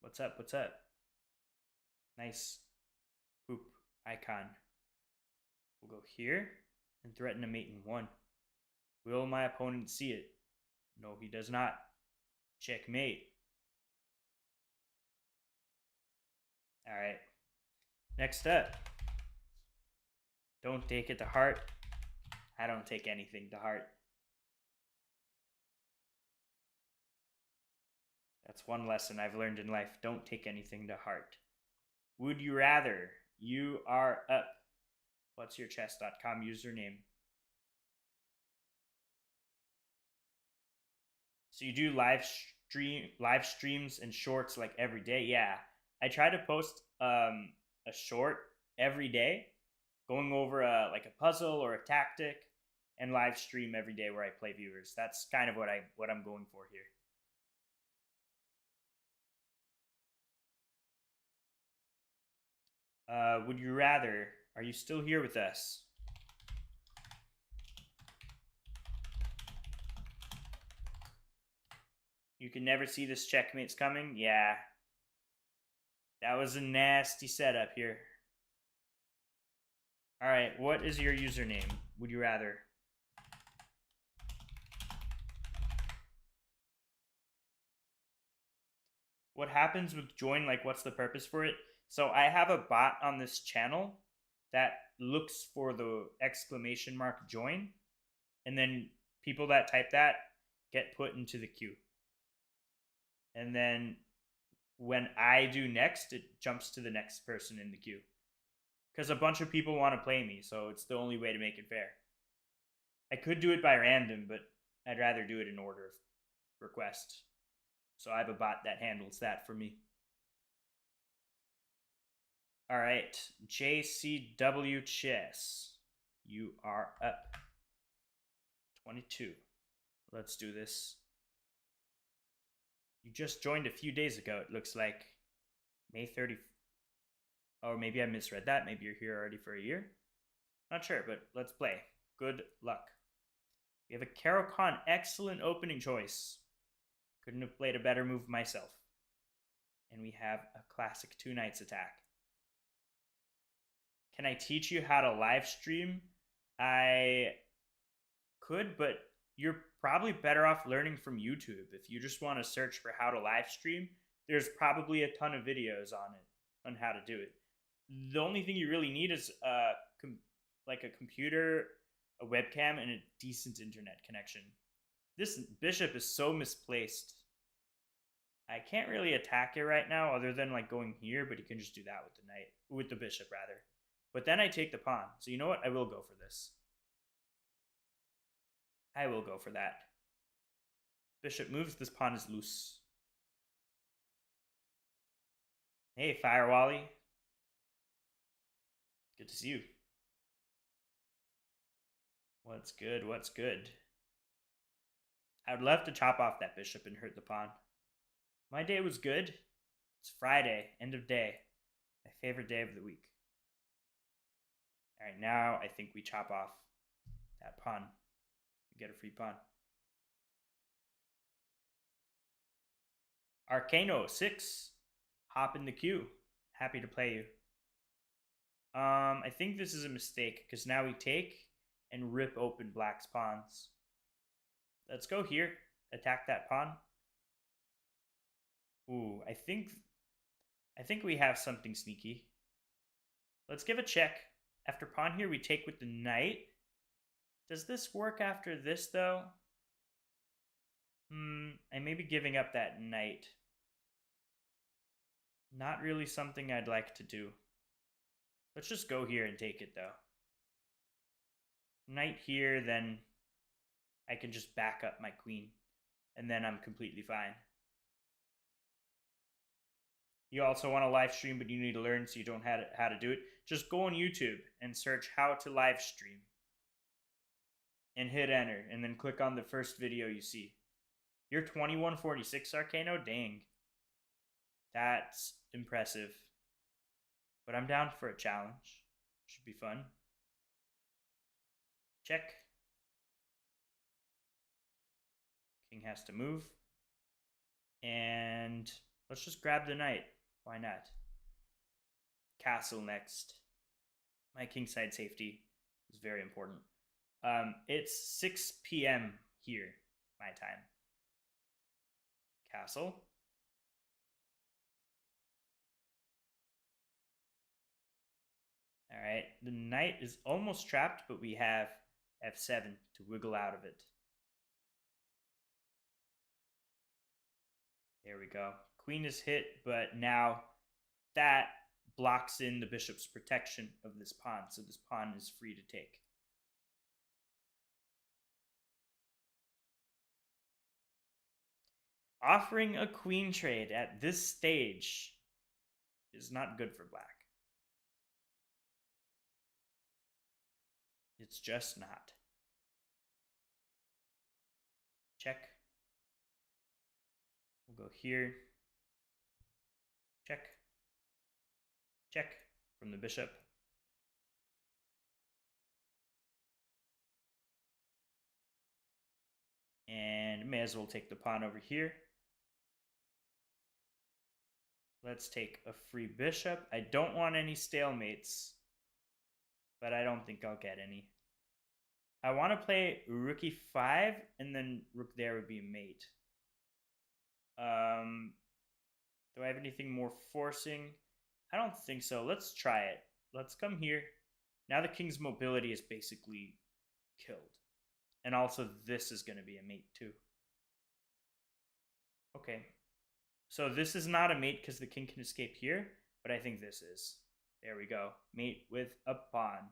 What's up? What's up? Nice poop icon. We'll go here and threaten a mate in 1. Will my opponent see it? No, he does not. Checkmate. Alright. Next up. Don't take it to heart. I don't take anything to heart. That's one lesson I've learned in life. Don't take anything to heart. Would you rather? You are up. What's your chess.com username? So you do live streams and shorts like every day? Yeah. I try to post a short every day, going over like a puzzle or a tactic, and live stream every day where I play viewers. That's kind of what I'm going for here. Would you rather? Are you still here with us? You can never see this checkmate's coming? Yeah. That was a nasty setup here. Alright, what is your username? Would you rather? What happens with join? Like, what's the purpose for it? So I have a bot on this channel that looks for the !join, and then people that type that get put into the queue. And then when I do next, it jumps to the next person in the queue. Because a bunch of people want to play me, so it's the only way to make it fair. I could do it by random, but I'd rather do it in order of request. So I have a bot that handles that for me. All right, JCW Chess. You are up. 22. Let's do this. You just joined a few days ago, it looks like. May 30th. Or maybe I misread that. Maybe you're here already for a year. Not sure, but let's play. Good luck. We have a Caro Khan. Excellent opening choice. Couldn't have played a better move myself. And we have a classic 2 knights attack. Can I teach you how to live stream? I could, but you're probably better off learning from YouTube. If you just want to search for how to live stream, there's probably a ton of videos on it, on how to do it. The only thing you really need is like a computer, a webcam, and a decent internet connection. This bishop is so misplaced. I can't really attack it right now other than like going here, but you can just do that with the knight, with the bishop rather. But then I take the pawn. So you know what? I will go for this. I will go for that. Bishop moves, this pawn is loose. Hey, Firewall. Good to see you. What's good? What's good? I would love to chop off that bishop and hurt the pawn. My day was good. It's Friday, end of day. My favorite day of the week. All right, now I think we chop off that pawn. We get a free pawn. Arcano 6. Hop in the queue. Happy to play you. I think this is a mistake because now we take and rip open black's pawns. Let's go here. Attack that pawn. Ooh, I think we have something sneaky. Let's give a check. After pawn here, we take with the knight. Does this work after this, though? I may be giving up that knight. Not really something I'd like to do. Let's just go here and take it, though. Knight here, then I can just back up my queen. And then I'm completely fine. You also want to live stream, but you need to learn so you don't know how to do it. Just go on YouTube and search how to live stream. And hit enter, and then click on the first video you see. You're 2146 Arcano? Dang. That's impressive. But I'm down for a challenge. Should be fun. Check. King has to move. And let's just grab the knight. Why not? Castle next. My kingside safety is very important. It's 6 p.m. here, my time. Castle. All right, the knight is almost trapped, but we have f7 to wiggle out of it. There we go. Queen is hit, but now that blocks in the bishop's protection of this pawn, so this pawn is free to take. Offering a queen trade at this stage is not good for black. It's just not. Check. We'll go here. Check. Check from the bishop. And may as well take the pawn over here. Let's take a free bishop. I don't want any stalemates, but I don't think I'll get any. I want to play rook e5, and then rook there would be a mate. Do I have anything more forcing? I don't think so. Let's try it. Let's come here. Now the king's mobility is basically killed. And also this is going to be a mate too. Okay. So this is not a mate because the king can escape here, but I think this is. There we go. Mate with a pawn.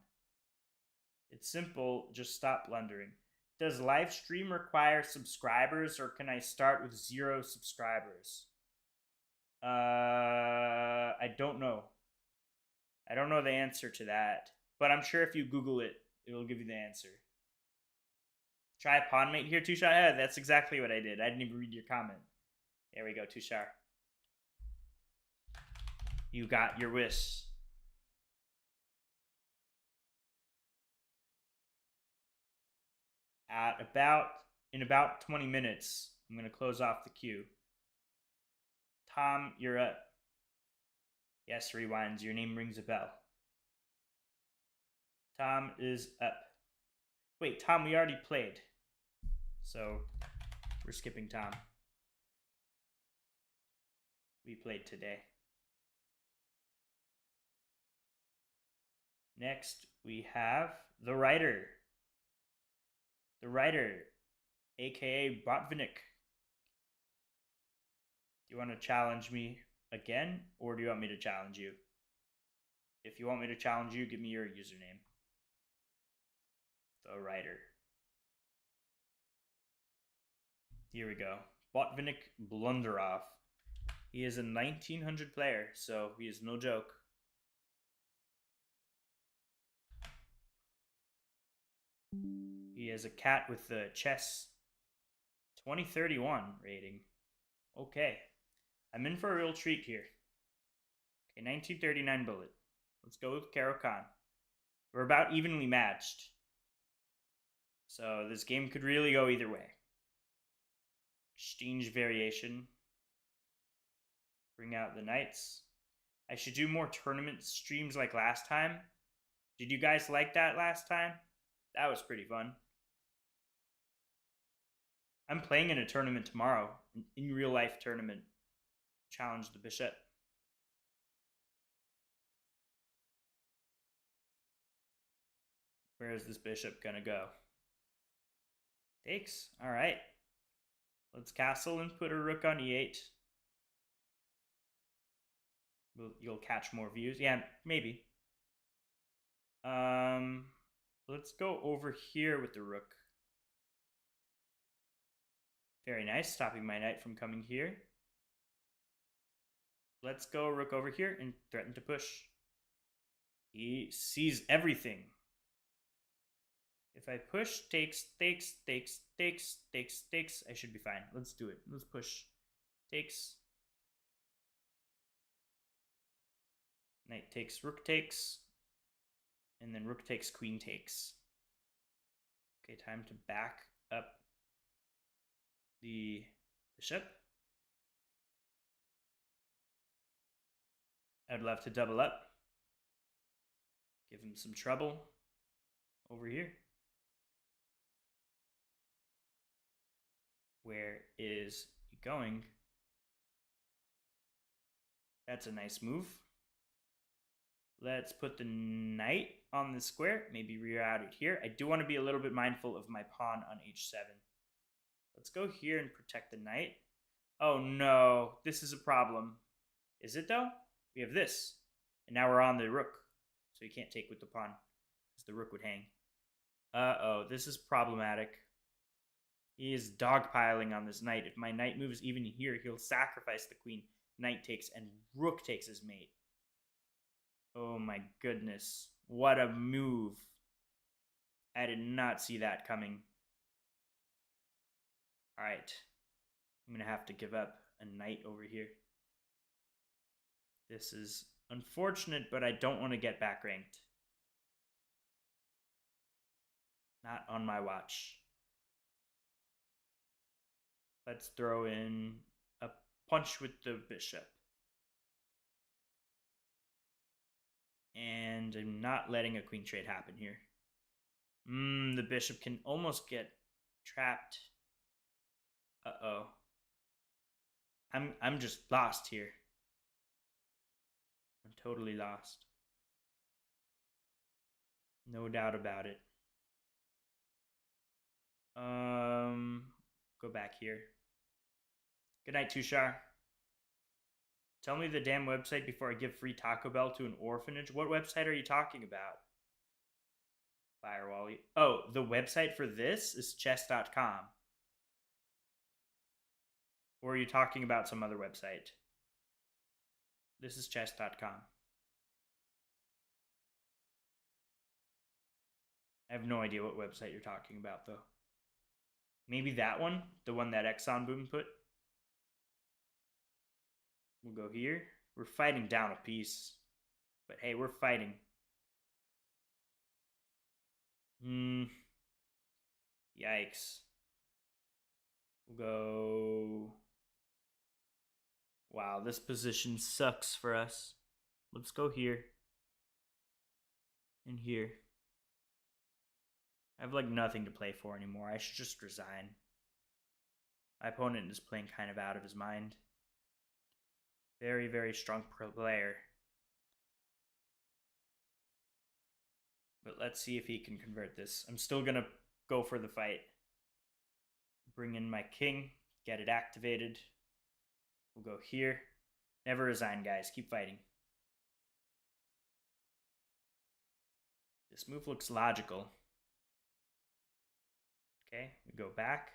It's simple. Just stop blundering. Does live stream require subscribers, or can I start with 0 subscribers? I don't know. I don't know the answer to that. But I'm sure if you Google it, it'll give you the answer. Try pawn mate here, Tushar. Yeah, that's exactly what I did. I didn't even read your comment. There we go, Tushar. You got your wish. In about 20 minutes, I'm going to close off the queue. Tom, you're up. Yes, Rewinds, your name rings a bell. Tom is up. Wait, Tom, we already played. So, we're skipping Tom. We played today. Next, we have the writer. The writer, aka Botvinnik. Do you want to challenge me again, or do you want me to challenge you? If you want me to challenge you, give me your username. The writer. Here we go. Botvinnik Blunderov. He is a 1900 player, so he is no joke. He is a cat with the chess 2031 rating. Okay. I'm in for a real treat here. Okay, 1939 bullet. Let's go with Karo Khan. We're about evenly matched. So this game could really go either way. Exchange variation. Bring out the knights. I should do more tournament streams like last time. Did you guys like that last time? That was pretty fun. I'm playing in a tournament tomorrow. An in real life tournament. Challenge the bishop. Where is this bishop gonna go? Takes. Alright. Let's castle and put a rook on e8. You'll catch more views. Yeah, maybe. Let's go over here with the rook. Very nice, stopping my knight from coming here. Let's go rook over here and threaten to push. He sees everything. If I push, takes, I should be fine. Let's do it. Let's push. Takes. Knight takes, rook takes. And then rook takes, queen takes. Okay, time to back up the bishop. I'd love to double up. Give him some trouble over here. Where is he going? That's a nice move. Let's put the knight on the square. Maybe reroute it here. I do want to be a little bit mindful of my pawn on h7. Let's go here and protect the knight. Oh no, this is a problem. Is it though? We have this. And now we're on the rook. So you can't take with the pawn, because the rook would hang. Uh-oh, this is problematic. He is dogpiling on this knight. If my knight moves even here, he'll sacrifice the queen. Knight takes, and rook takes his mate. Oh my goodness. What a move. I did not see that coming. Alright. I'm going to have to give up a knight over here. This is unfortunate, but I don't want to get back ranked. Not on my watch. Let's throw in a punch with the bishop. And I'm not letting a queen trade happen here. The bishop can almost get trapped. Uh-oh. I'm just lost here. I'm totally lost. No doubt about it. Go back here. Good night, Tushar. Tell me the damn website before I give free Taco Bell to an orphanage. What website are you talking about? Firewall. Oh, the website for this is chess.com. Or are you talking about some other website? This is chess.com. I have no idea what website you're talking about, though. Maybe that one? The one that Exxon Boom put? We'll go here. We're fighting down a piece. But hey, we're fighting. Yikes. We'll go... Wow, this position sucks for us. Let's go here. And here. I have like nothing to play for anymore. I should just resign. My opponent is playing kind of out of his mind. Very, very strong player. But let's see if he can convert this. I'm still going to go for the fight. Bring in my king. Get it activated. We'll go here. Never resign, guys. Keep fighting. This move looks logical. Okay, we go back.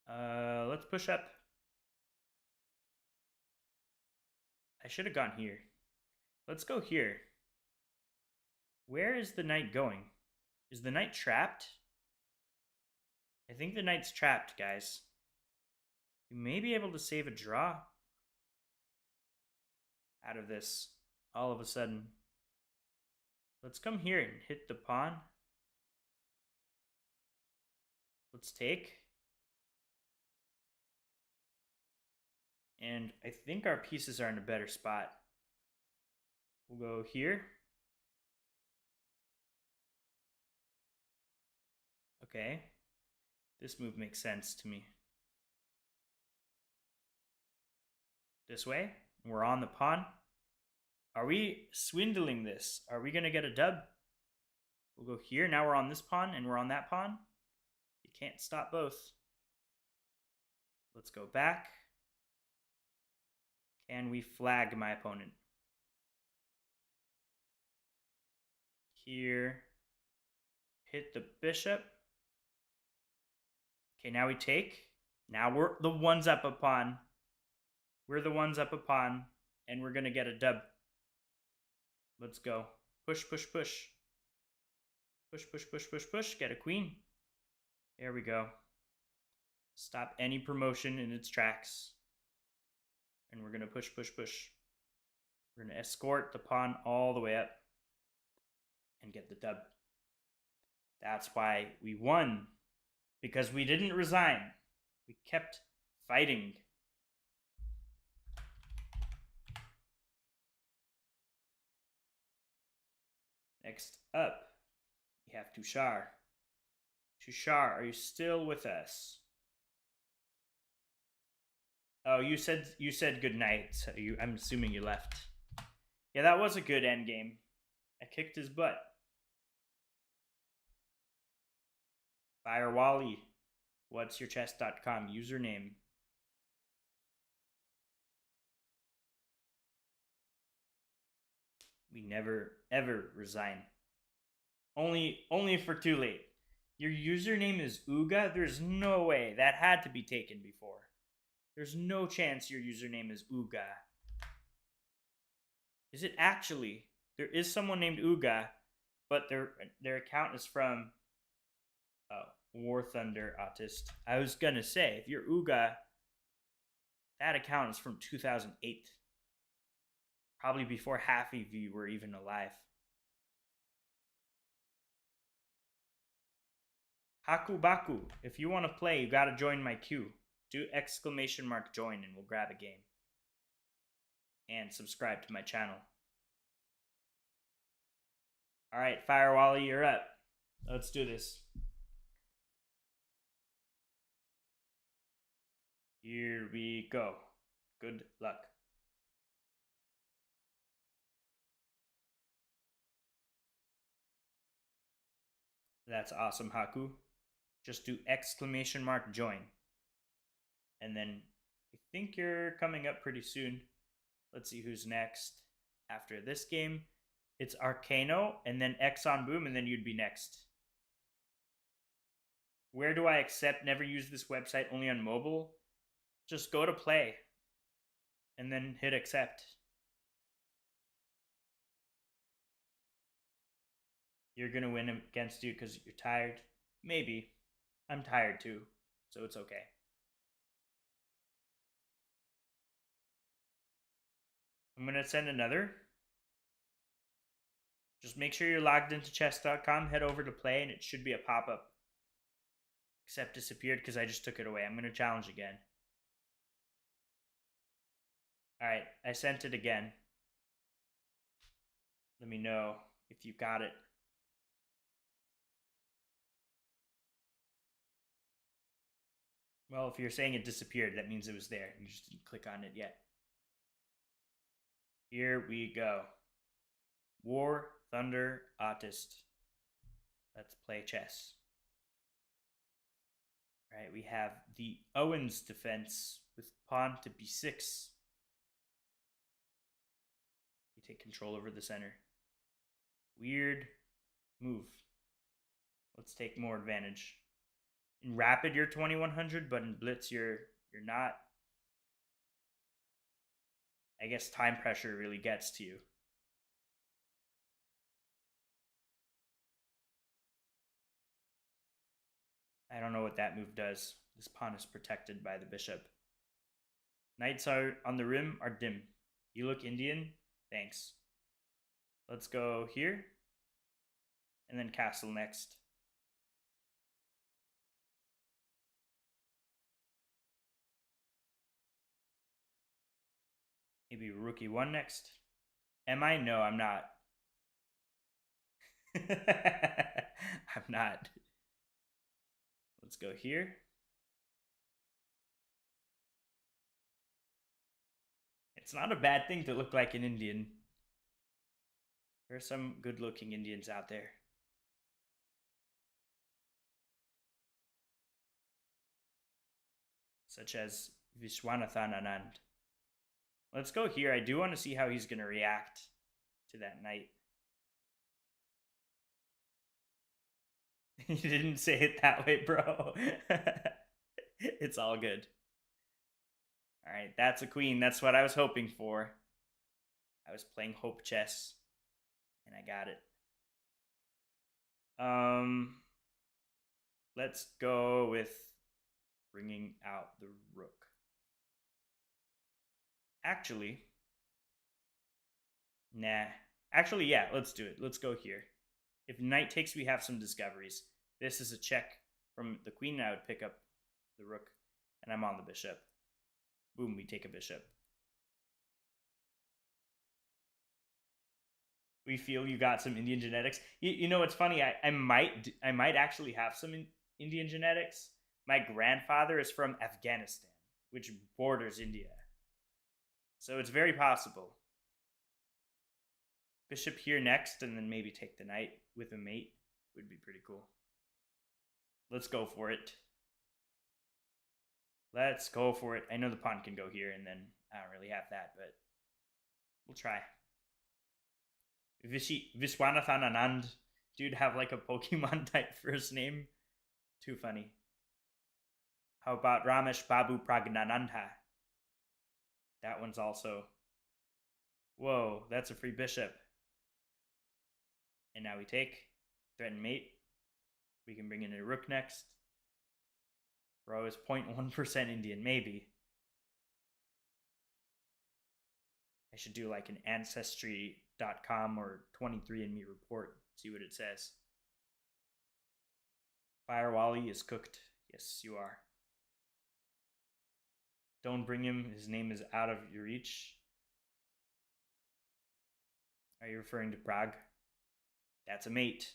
Let's push up. I should have gone here. Let's go here. Where is the knight going? Is the knight trapped? I think the knight's trapped, guys. We may be able to save a draw out of this all of a sudden. Let's come here and hit the pawn. Let's take. And I think our pieces are in a better spot. We'll go here. Okay. This move makes sense to me. This way. We're on the pawn. Are we swindling this? Are we going to get a dub? We'll go here. Now we're on this pawn and we're on that pawn. You can't stop both. Let's go back. Can we flag my opponent? Here. Hit the bishop. Okay, now we take. Now we're the ones up a pawn. We're the ones up a pawn. And we're going to get a dub. Let's go. Push, push, push. Push, push, push, push, push. Get a queen. There we go. Stop any promotion in its tracks. And we're going to push, push, push. We're going to escort the pawn all the way up. And get the dub. That's why we won. Because we didn't resign. We kept fighting. Next up, we have Tushar. Tushar, are you still with us? Oh, you said good night. So I'm assuming you left. Yeah, that was a good endgame. I kicked his butt. Firewall, what's your chess.com username? We never ever resign. Only for too late. Your username is Uga? There's no way. That had to be taken before. There's no chance your username is Uga. Is it actually? There is someone named Uga, but their account is from War Thunder Autist. I was gonna say, if you're Uga, that account is from 2008. Probably before half of you were even alive. Akubaku, if you want to play, you gotta join my queue. Do !join and we'll grab a game. And subscribe to my channel. Alright, Firewall, you're up. Let's do this. Here we go. Good luck. That's awesome, Haku. Just do !join. And then I think you're coming up pretty soon. Let's see who's next. After this game, it's Arcano, and then X on Boom, and then you'd be next. Where do I accept? Never use this website, only on mobile. Just go to play, and then hit accept. You're going to win against you because you're tired. Maybe. I'm tired too, so it's okay. I'm going to send another. Just make sure you're logged into chess.com. Head over to play, and it should be a pop-up. Accept disappeared because I just took it away. I'm going to challenge again. All right, I sent it again. Let me know if you got it. Well, if you're saying it disappeared, that means it was there. You just didn't click on it yet. Here we go. War, Thunder, Autist. Let's play chess. All right, we have the Owens defense with pawn to b6. You take control over the center. Weird move. Let's take more advantage. In Rapid, you're 2100, but in Blitz, you're not. I guess time pressure really gets to you. I don't know what that move does. This pawn is protected by the bishop. Knights are on the rim are dim. You look Indian? Thanks. Let's go here. And then castle next. Maybe rook e1 next. Am I? No, I'm not. I'm not. Let's go here. It's not a bad thing to look like an Indian. There are some good-looking Indians out there. Such as Viswanathan Anand. Let's go here. I do want to see how he's going to react to that knight. You didn't say it that way, bro. It's all good. All right, that's a queen. That's what I was hoping for. I was playing hope chess, and I got it. Let's go with bringing out the rook. Actually, nah. Actually, yeah, let's do it. Let's go here. If knight takes, we have some discoveries. This is a check from the queen, and I would pick up the rook, and I'm on the bishop. Boom, we take a bishop. We feel you got some Indian genetics. You know, it's funny. I might actually have some Indian genetics. My grandfather is from Afghanistan, which borders India. So it's very possible. Bishop here next, and then maybe take the knight with a mate would be pretty cool. Let's go for it. Let's go for it. I know the pawn can go here, and then I don't really have that, but we'll try. Viswanathan Anand. Dude, have like a Pokemon type first name. Too funny. How about Ramesh Babu Pragnanandha? That one's also... Whoa, that's a free bishop. And now we take. Threaten mate. We can bring in a rook next. Bro is 0.1% Indian, maybe. I should do like an Ancestry.com or 23andMe report. See what it says. Firewall is cooked. Yes, you are. Don't bring him. His name is out of your reach. Are you referring to Prague? That's a mate.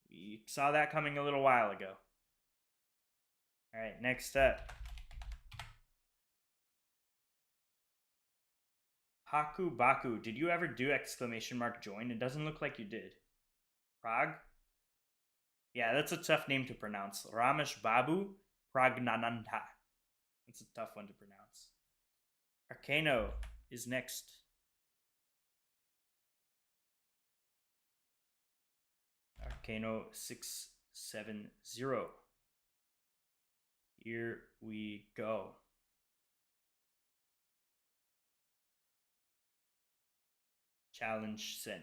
We saw that coming a little while ago. All right, next up. Akubaku. Did you ever do !join? It doesn't look like you did. Prague? Yeah, that's a tough name to pronounce. Ramesh Babu Pragnanandha. It's a tough one to pronounce. Arcano is next. Arcano 670. Here we go. Challenge sent.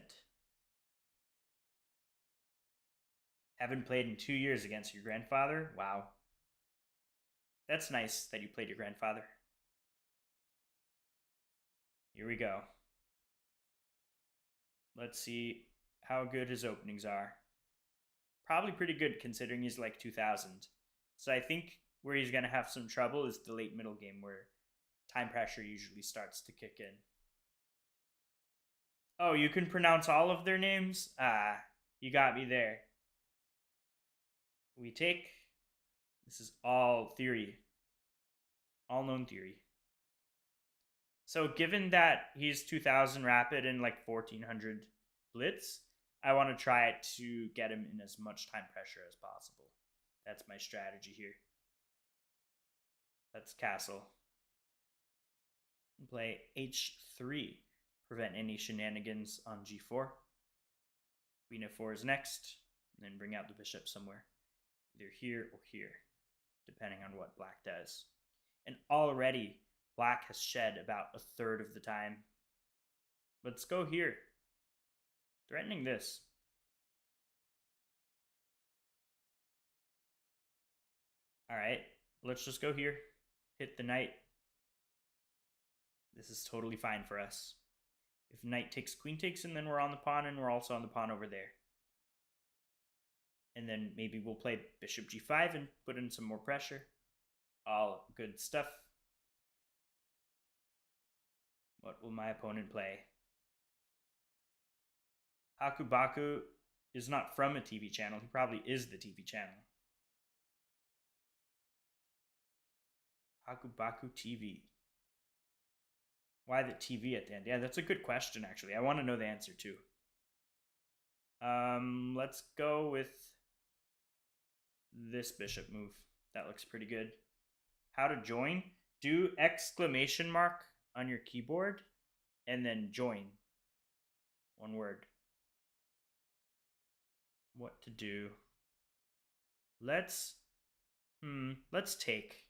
Haven't played in 2 years against your grandfather? Wow. That's nice that you played your grandfather. Here we go. Let's see how good his openings are. Probably pretty good considering he's like 2000. So I think where he's going to have some trouble is the late middle game where time pressure usually starts to kick in. Oh, you can pronounce all of their names? Ah, you got me there. We take... This is all theory. All known theory. So given that he's 2000 rapid and like 1400 blitz, I want to try it to get him in as much time pressure as possible. That's my strategy here. Let's castle. Play h3. Prevent any shenanigans on g4. Queen f4 is next. And then bring out the bishop somewhere. Either here or here, depending on what black does. And already, black has shed about a third of the time. Let's go here. Threatening this. Alright, let's just go here. Hit the knight. This is totally fine for us. If knight takes, queen takes, and then we're on the pawn, and we're also on the pawn over there. And then maybe we'll play bishop g5 and put in some more pressure. All good stuff. What will my opponent play? Akubaku is not from a TV channel. He probably is the TV channel. Akubaku TV. Why the TV at the end? Yeah, that's a good question, actually. I want to know the answer, too. Let's go with this bishop move. That looks pretty good. How to join? Do exclamation mark on your keyboard and then join. One word. What to do? Let's take.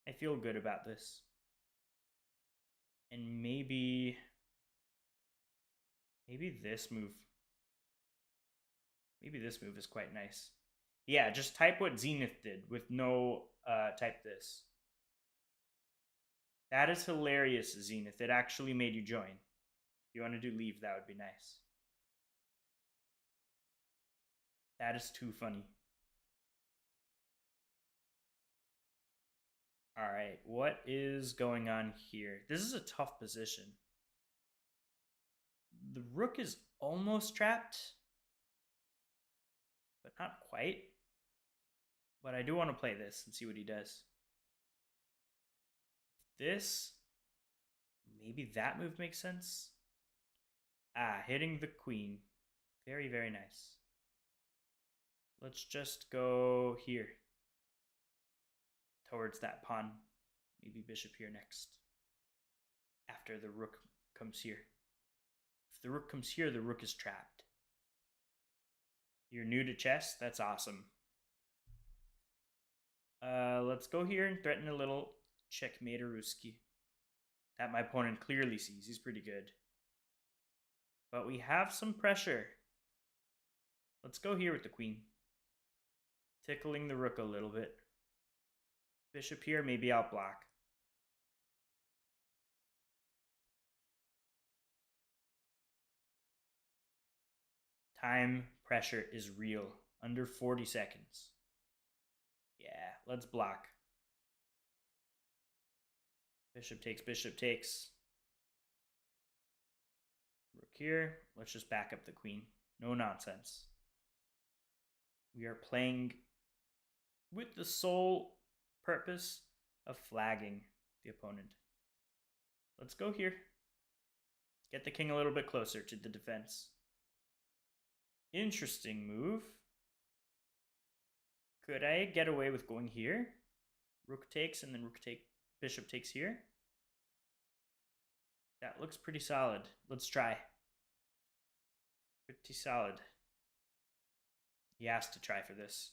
I feel good about this. And maybe this move. Maybe this move is quite nice. Yeah, just type what Zenith did with no type this. That is hilarious, Zenith. It actually made you join. If you want to do leave, that would be nice. That is too funny. Alright, what is going on here? This is a tough position. The rook is almost trapped, but not quite. But I do want to play this and see what he does. This, maybe that move makes sense. Ah, hitting the queen. Very, very nice. Let's just go here. Towards that pawn. Maybe bishop here next. After the rook comes here. If the rook comes here, the rook is trapped. You're new to chess? That's awesome. Let's go here and threaten a little checkmate Ruski. That my opponent clearly sees. He's pretty good. But we have some pressure. Let's go here with the queen. Tickling the rook a little bit. Bishop here, maybe I'll block. Time pressure is real. Under 40 seconds. Yeah, let's block. Bishop takes, bishop takes. Rook here. Let's just back up the queen. No nonsense. We are playing with the sole purpose of flagging the opponent. Let's go here. Get the king a little bit closer to the defense. Interesting move. Could I get away with going here? Rook takes and then rook take, bishop takes here. That looks pretty solid. Let's try. Pretty solid. He has to try for this.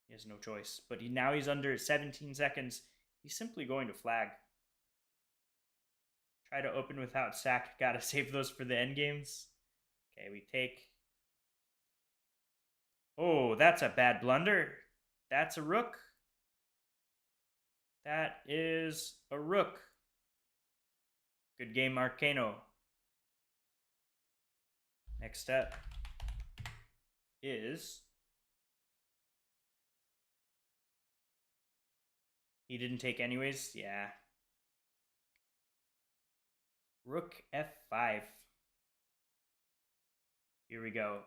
He has no choice. But now he's under 17 seconds. He's simply going to flag. Try to open without sack. Gotta save those for the end games. Okay, we take. Oh, that's a bad blunder. That's a rook. That is a rook. Good game, Arcano. Next up is... He didn't take anyways? Yeah. Rook F5. Here we go.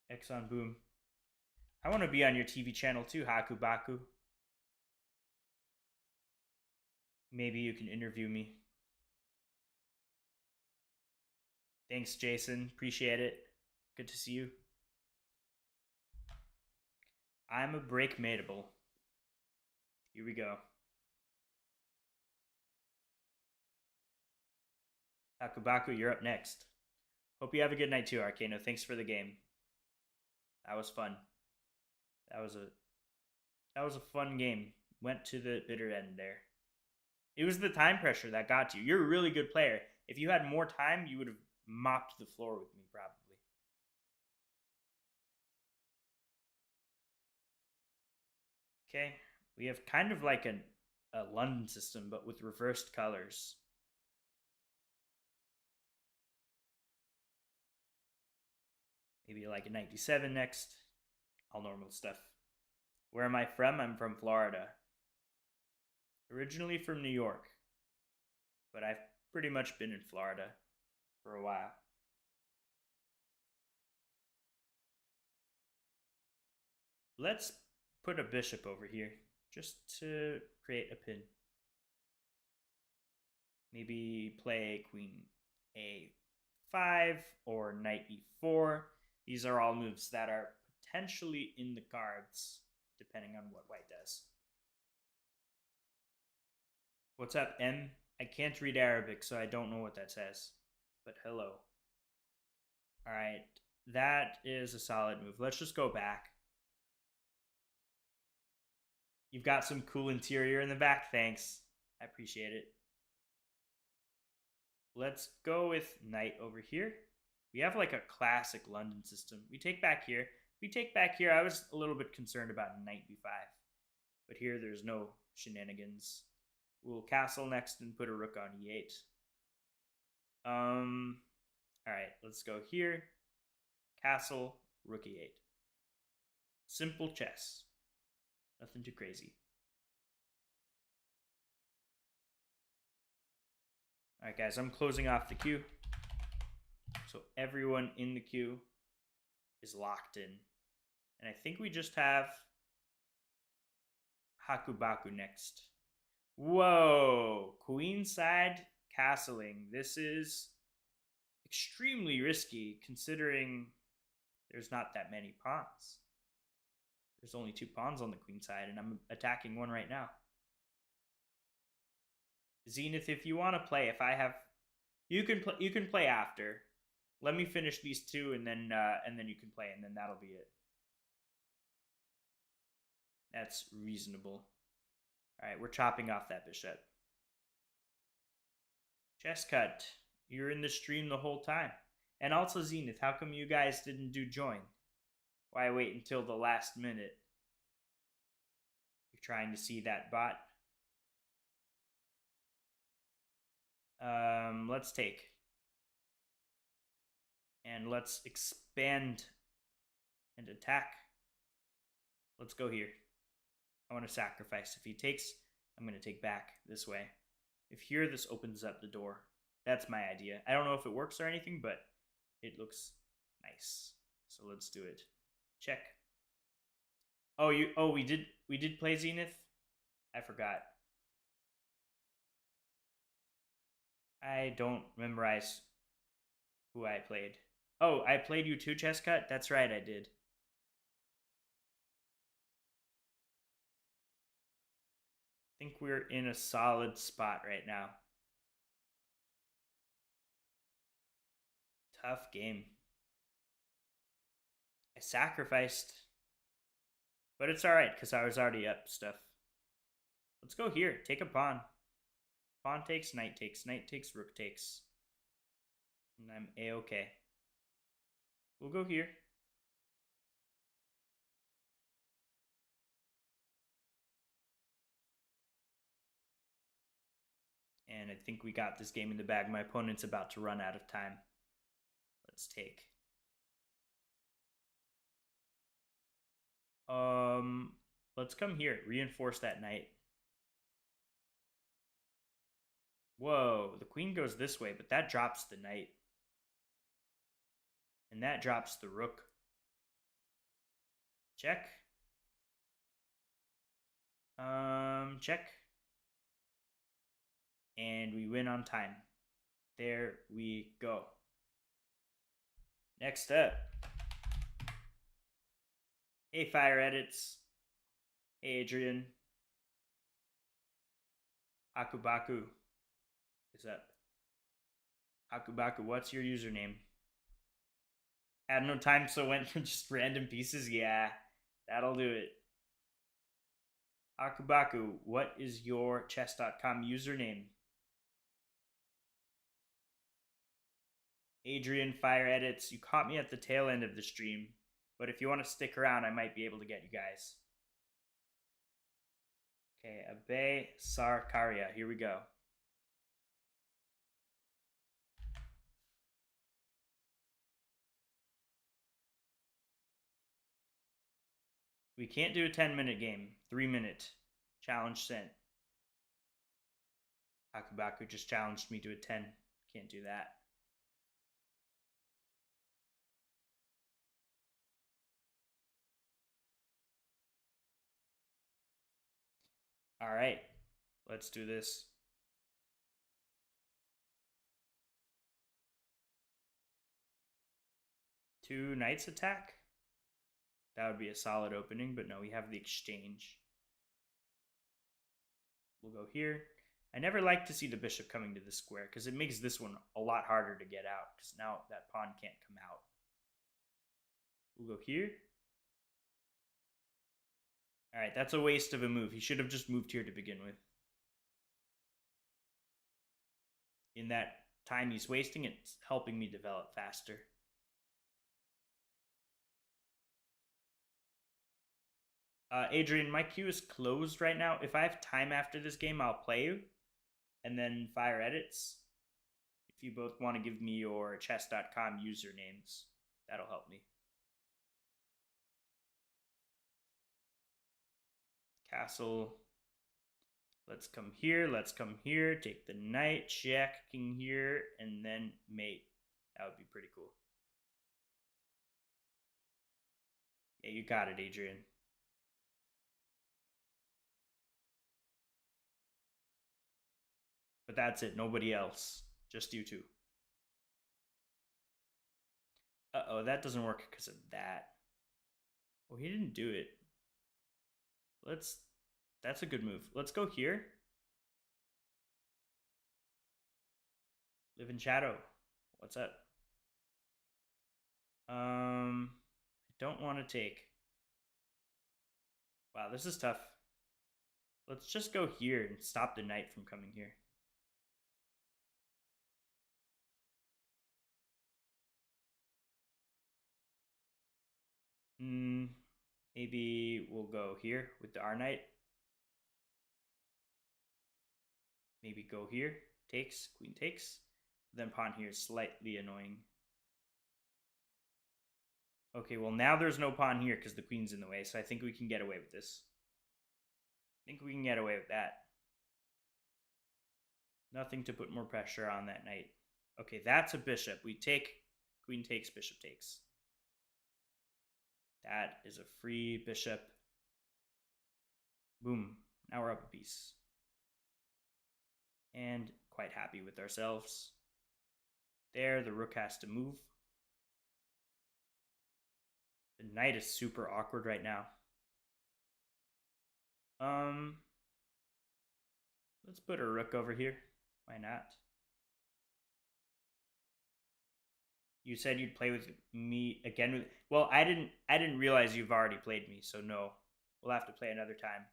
X on boom. I want to be on your TV channel too, Akubaku. Maybe you can interview me. Thanks, Jason. Appreciate it. Good to see you. I'm a break-mateable. Here we go. Akubaku, you're up next. Hope you have a good night too, Arcano. Thanks for the game. That was fun. That was a fun game. Went to the bitter end there. It was the time pressure that got you. You're a really good player. If you had more time, you would have mopped the floor with me, probably. Okay, we have kind of like a London system, but with reversed colors. Maybe like a 97 next. All normal stuff. Where am I from? I'm from Florida. Originally from New York. But I've pretty much been in Florida for a while. Let's put a bishop over here just to create a pin. Maybe play queen a5 or knight e4. These are all moves that are potentially in the cards, depending on what white does. What's up, M? I can't read Arabic, so I don't know what that says. But hello. All right, that is a solid move. Let's just go back. You've got some cool interior in the back. Thanks. I appreciate it. Let's go with knight over here. We have like a classic London system. We take back here. We take back here. I was a little bit concerned about knight b5. But here there's no shenanigans. We'll castle next and put a rook on e8. Alright, let's go here. Castle, rook e8. Simple chess. Nothing too crazy. Alright guys, I'm closing off the queue. So everyone in the queue is locked in. And I think we just have Akubaku next. Whoa! Queenside castling. This is extremely risky considering there's not that many pawns. There's only 2 pawns on the queen side, and I'm attacking one right now. Zenith, if you want to play, if I have, you can play after. Let me finish these 2, and then you can play, and then that'll be it. That's reasonable. All right, we're chopping off that bishop. Chess cut. You're in the stream the whole time, and also Zenith. How come you guys didn't do join? Why wait until the last minute? You're trying to see that bot. Let's take. And let's expand and attack. Let's go here. I want to sacrifice. If he takes, I'm going to take back this way. If here, this opens up the door. That's my idea. I don't know if it works or anything, but it looks nice. So let's do it. Check. Oh, we did play Zenith? I forgot. I don't memorize who I played. Oh, I played you too, Chess Cut? That's right, I did. I think we're in a solid spot right now. Tough game. I sacrificed. But it's alright, because I was already up stuff. Let's go here. Take a pawn. Pawn takes, knight takes, rook takes. And I'm A-okay. We'll go here. And I think we got this game in the bag. My opponent's about to run out of time. Let's take. Let's come here. Reinforce that knight. Whoa, the queen goes this way, but that drops the knight. And that drops the rook. Check. Check. And we win on time. There we go. Next up. Hey, Fire Edits. Hey, Adrian. Akubaku is up. Akubaku, what's your username? Had no time, so went for just random pieces? Yeah, that'll do it. Akubaku, what is your chess.com username? Adrian, Fire Edits, you caught me at the tail end of the stream, but if you want to stick around, I might be able to get you guys. Okay, Abe Sarkaria, here we go. We can't do a 10-minute game. 3-minute. Challenge sent. Akubaku just challenged me to a 10. Can't do that. All right, let's do this. Two knights attack. That would be a solid opening, but no, we have the exchange. We'll go here. I never like to see the bishop coming to the square because it makes this one a lot harder to get out because now that pawn can't come out. We'll go here. All right, that's a waste of a move. He should have just moved here to begin with. In that time he's wasting, it's helping me develop faster. Adrian, my queue is closed right now. If I have time after this game, I'll play you. And then Fire Edits. If you both want to give me your chess.com usernames, that'll help me. Castle. Let's come here. Let's come here. Take the knight. Check. King here. And then mate. That would be pretty cool. Yeah, you got it, Adrian. But that's it. Nobody else. Just you two. Uh-oh, that doesn't work because of that. Oh, he didn't do it. That's a good move. Let's go here. Live in Shadow. What's up? I don't want to take. Wow, this is tough. Let's just go here and stop the knight from coming here. Maybe we'll go here with the R knight. Maybe go here. Takes. Queen takes. Then pawn here is slightly annoying. Okay, well now there's no pawn here because the queen's in the way, so I think we can get away with this. I think we can get away with that. Nothing to put more pressure on that knight. Okay, that's a bishop. We take. Queen takes, bishop takes. That is a free bishop. Boom. Now we're up a piece. And quite happy with ourselves. There, the rook has to move. The knight is super awkward right now. Let's put a rook over here. Why not? You said you'd play with me again. Well, I didn't realize you've already played me, so no. We'll have to play another time.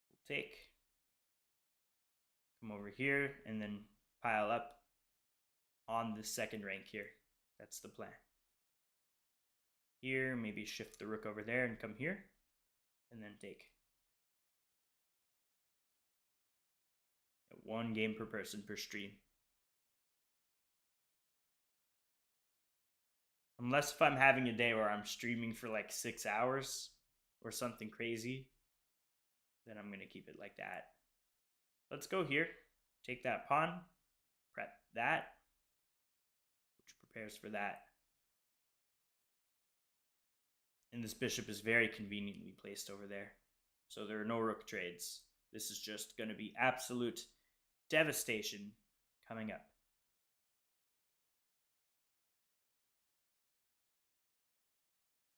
We'll take. Come over here and then pile up on the second rank here. That's the plan. Here, maybe shift the rook over there and come here. And then take. 1 game per person per stream. Unless if I'm having a day where I'm streaming for like 6 hours or something crazy, then I'm going to keep it like that. Let's go here. Take that pawn. Prep that. Which prepares for that. And this bishop is very conveniently placed over there. So there are no rook trades. This is just going to be absolute devastation coming up.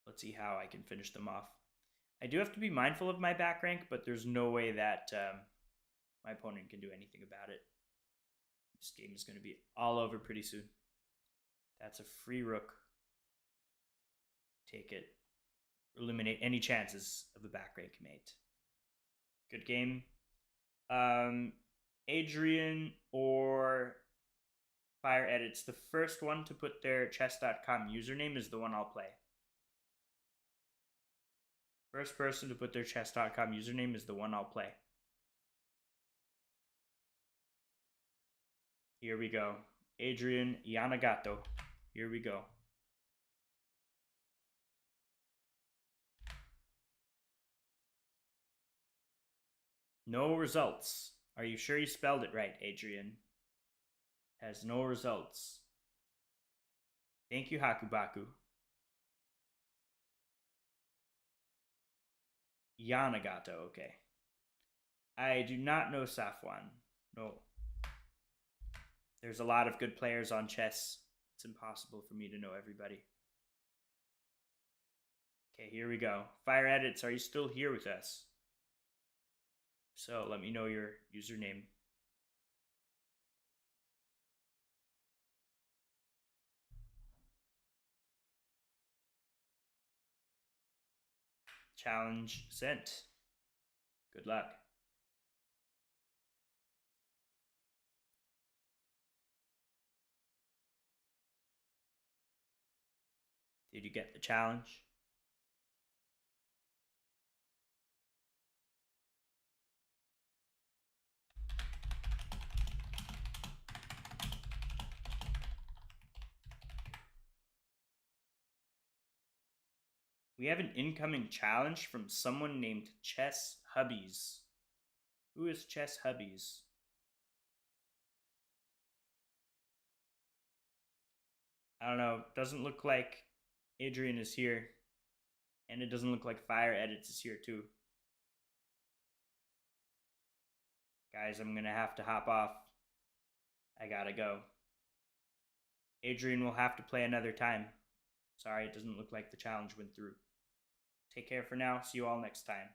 Let's see how I can finish them off. I do have to be mindful of my back rank, but there's no way that my opponent can do anything about it. This game is going to be all over pretty soon. That's a free rook. Take it. Eliminate any chances of a back rank mate. Good game. Adrian or Fire Edits. The first one to put their chess.com username is the one I'll play. First person to put their chess.com username is the one I'll play. Here we go. Adrian Yanagato. Here we go. No results. Are you sure you spelled it right, Adrian? Has no results. Thank you, Akubaku. Yanagato, okay. I do not know Safwan. No. There's a lot of good players on chess. It's impossible for me to know everybody. Okay, here we go. Fire Edits, are you still here with us? So let me know your username. Challenge sent. Good luck. Did you get the challenge? We have an incoming challenge from someone named Chess Hubbies. Who is Chess Hubbies? I don't know. Doesn't look like Adrian is here. And it doesn't look like Fire Edits is here too. Guys, I'm going to have to hop off. I gotta go. Adrian will have to play another time. Sorry, it doesn't look like the challenge went through. Take care for now. See you all next time.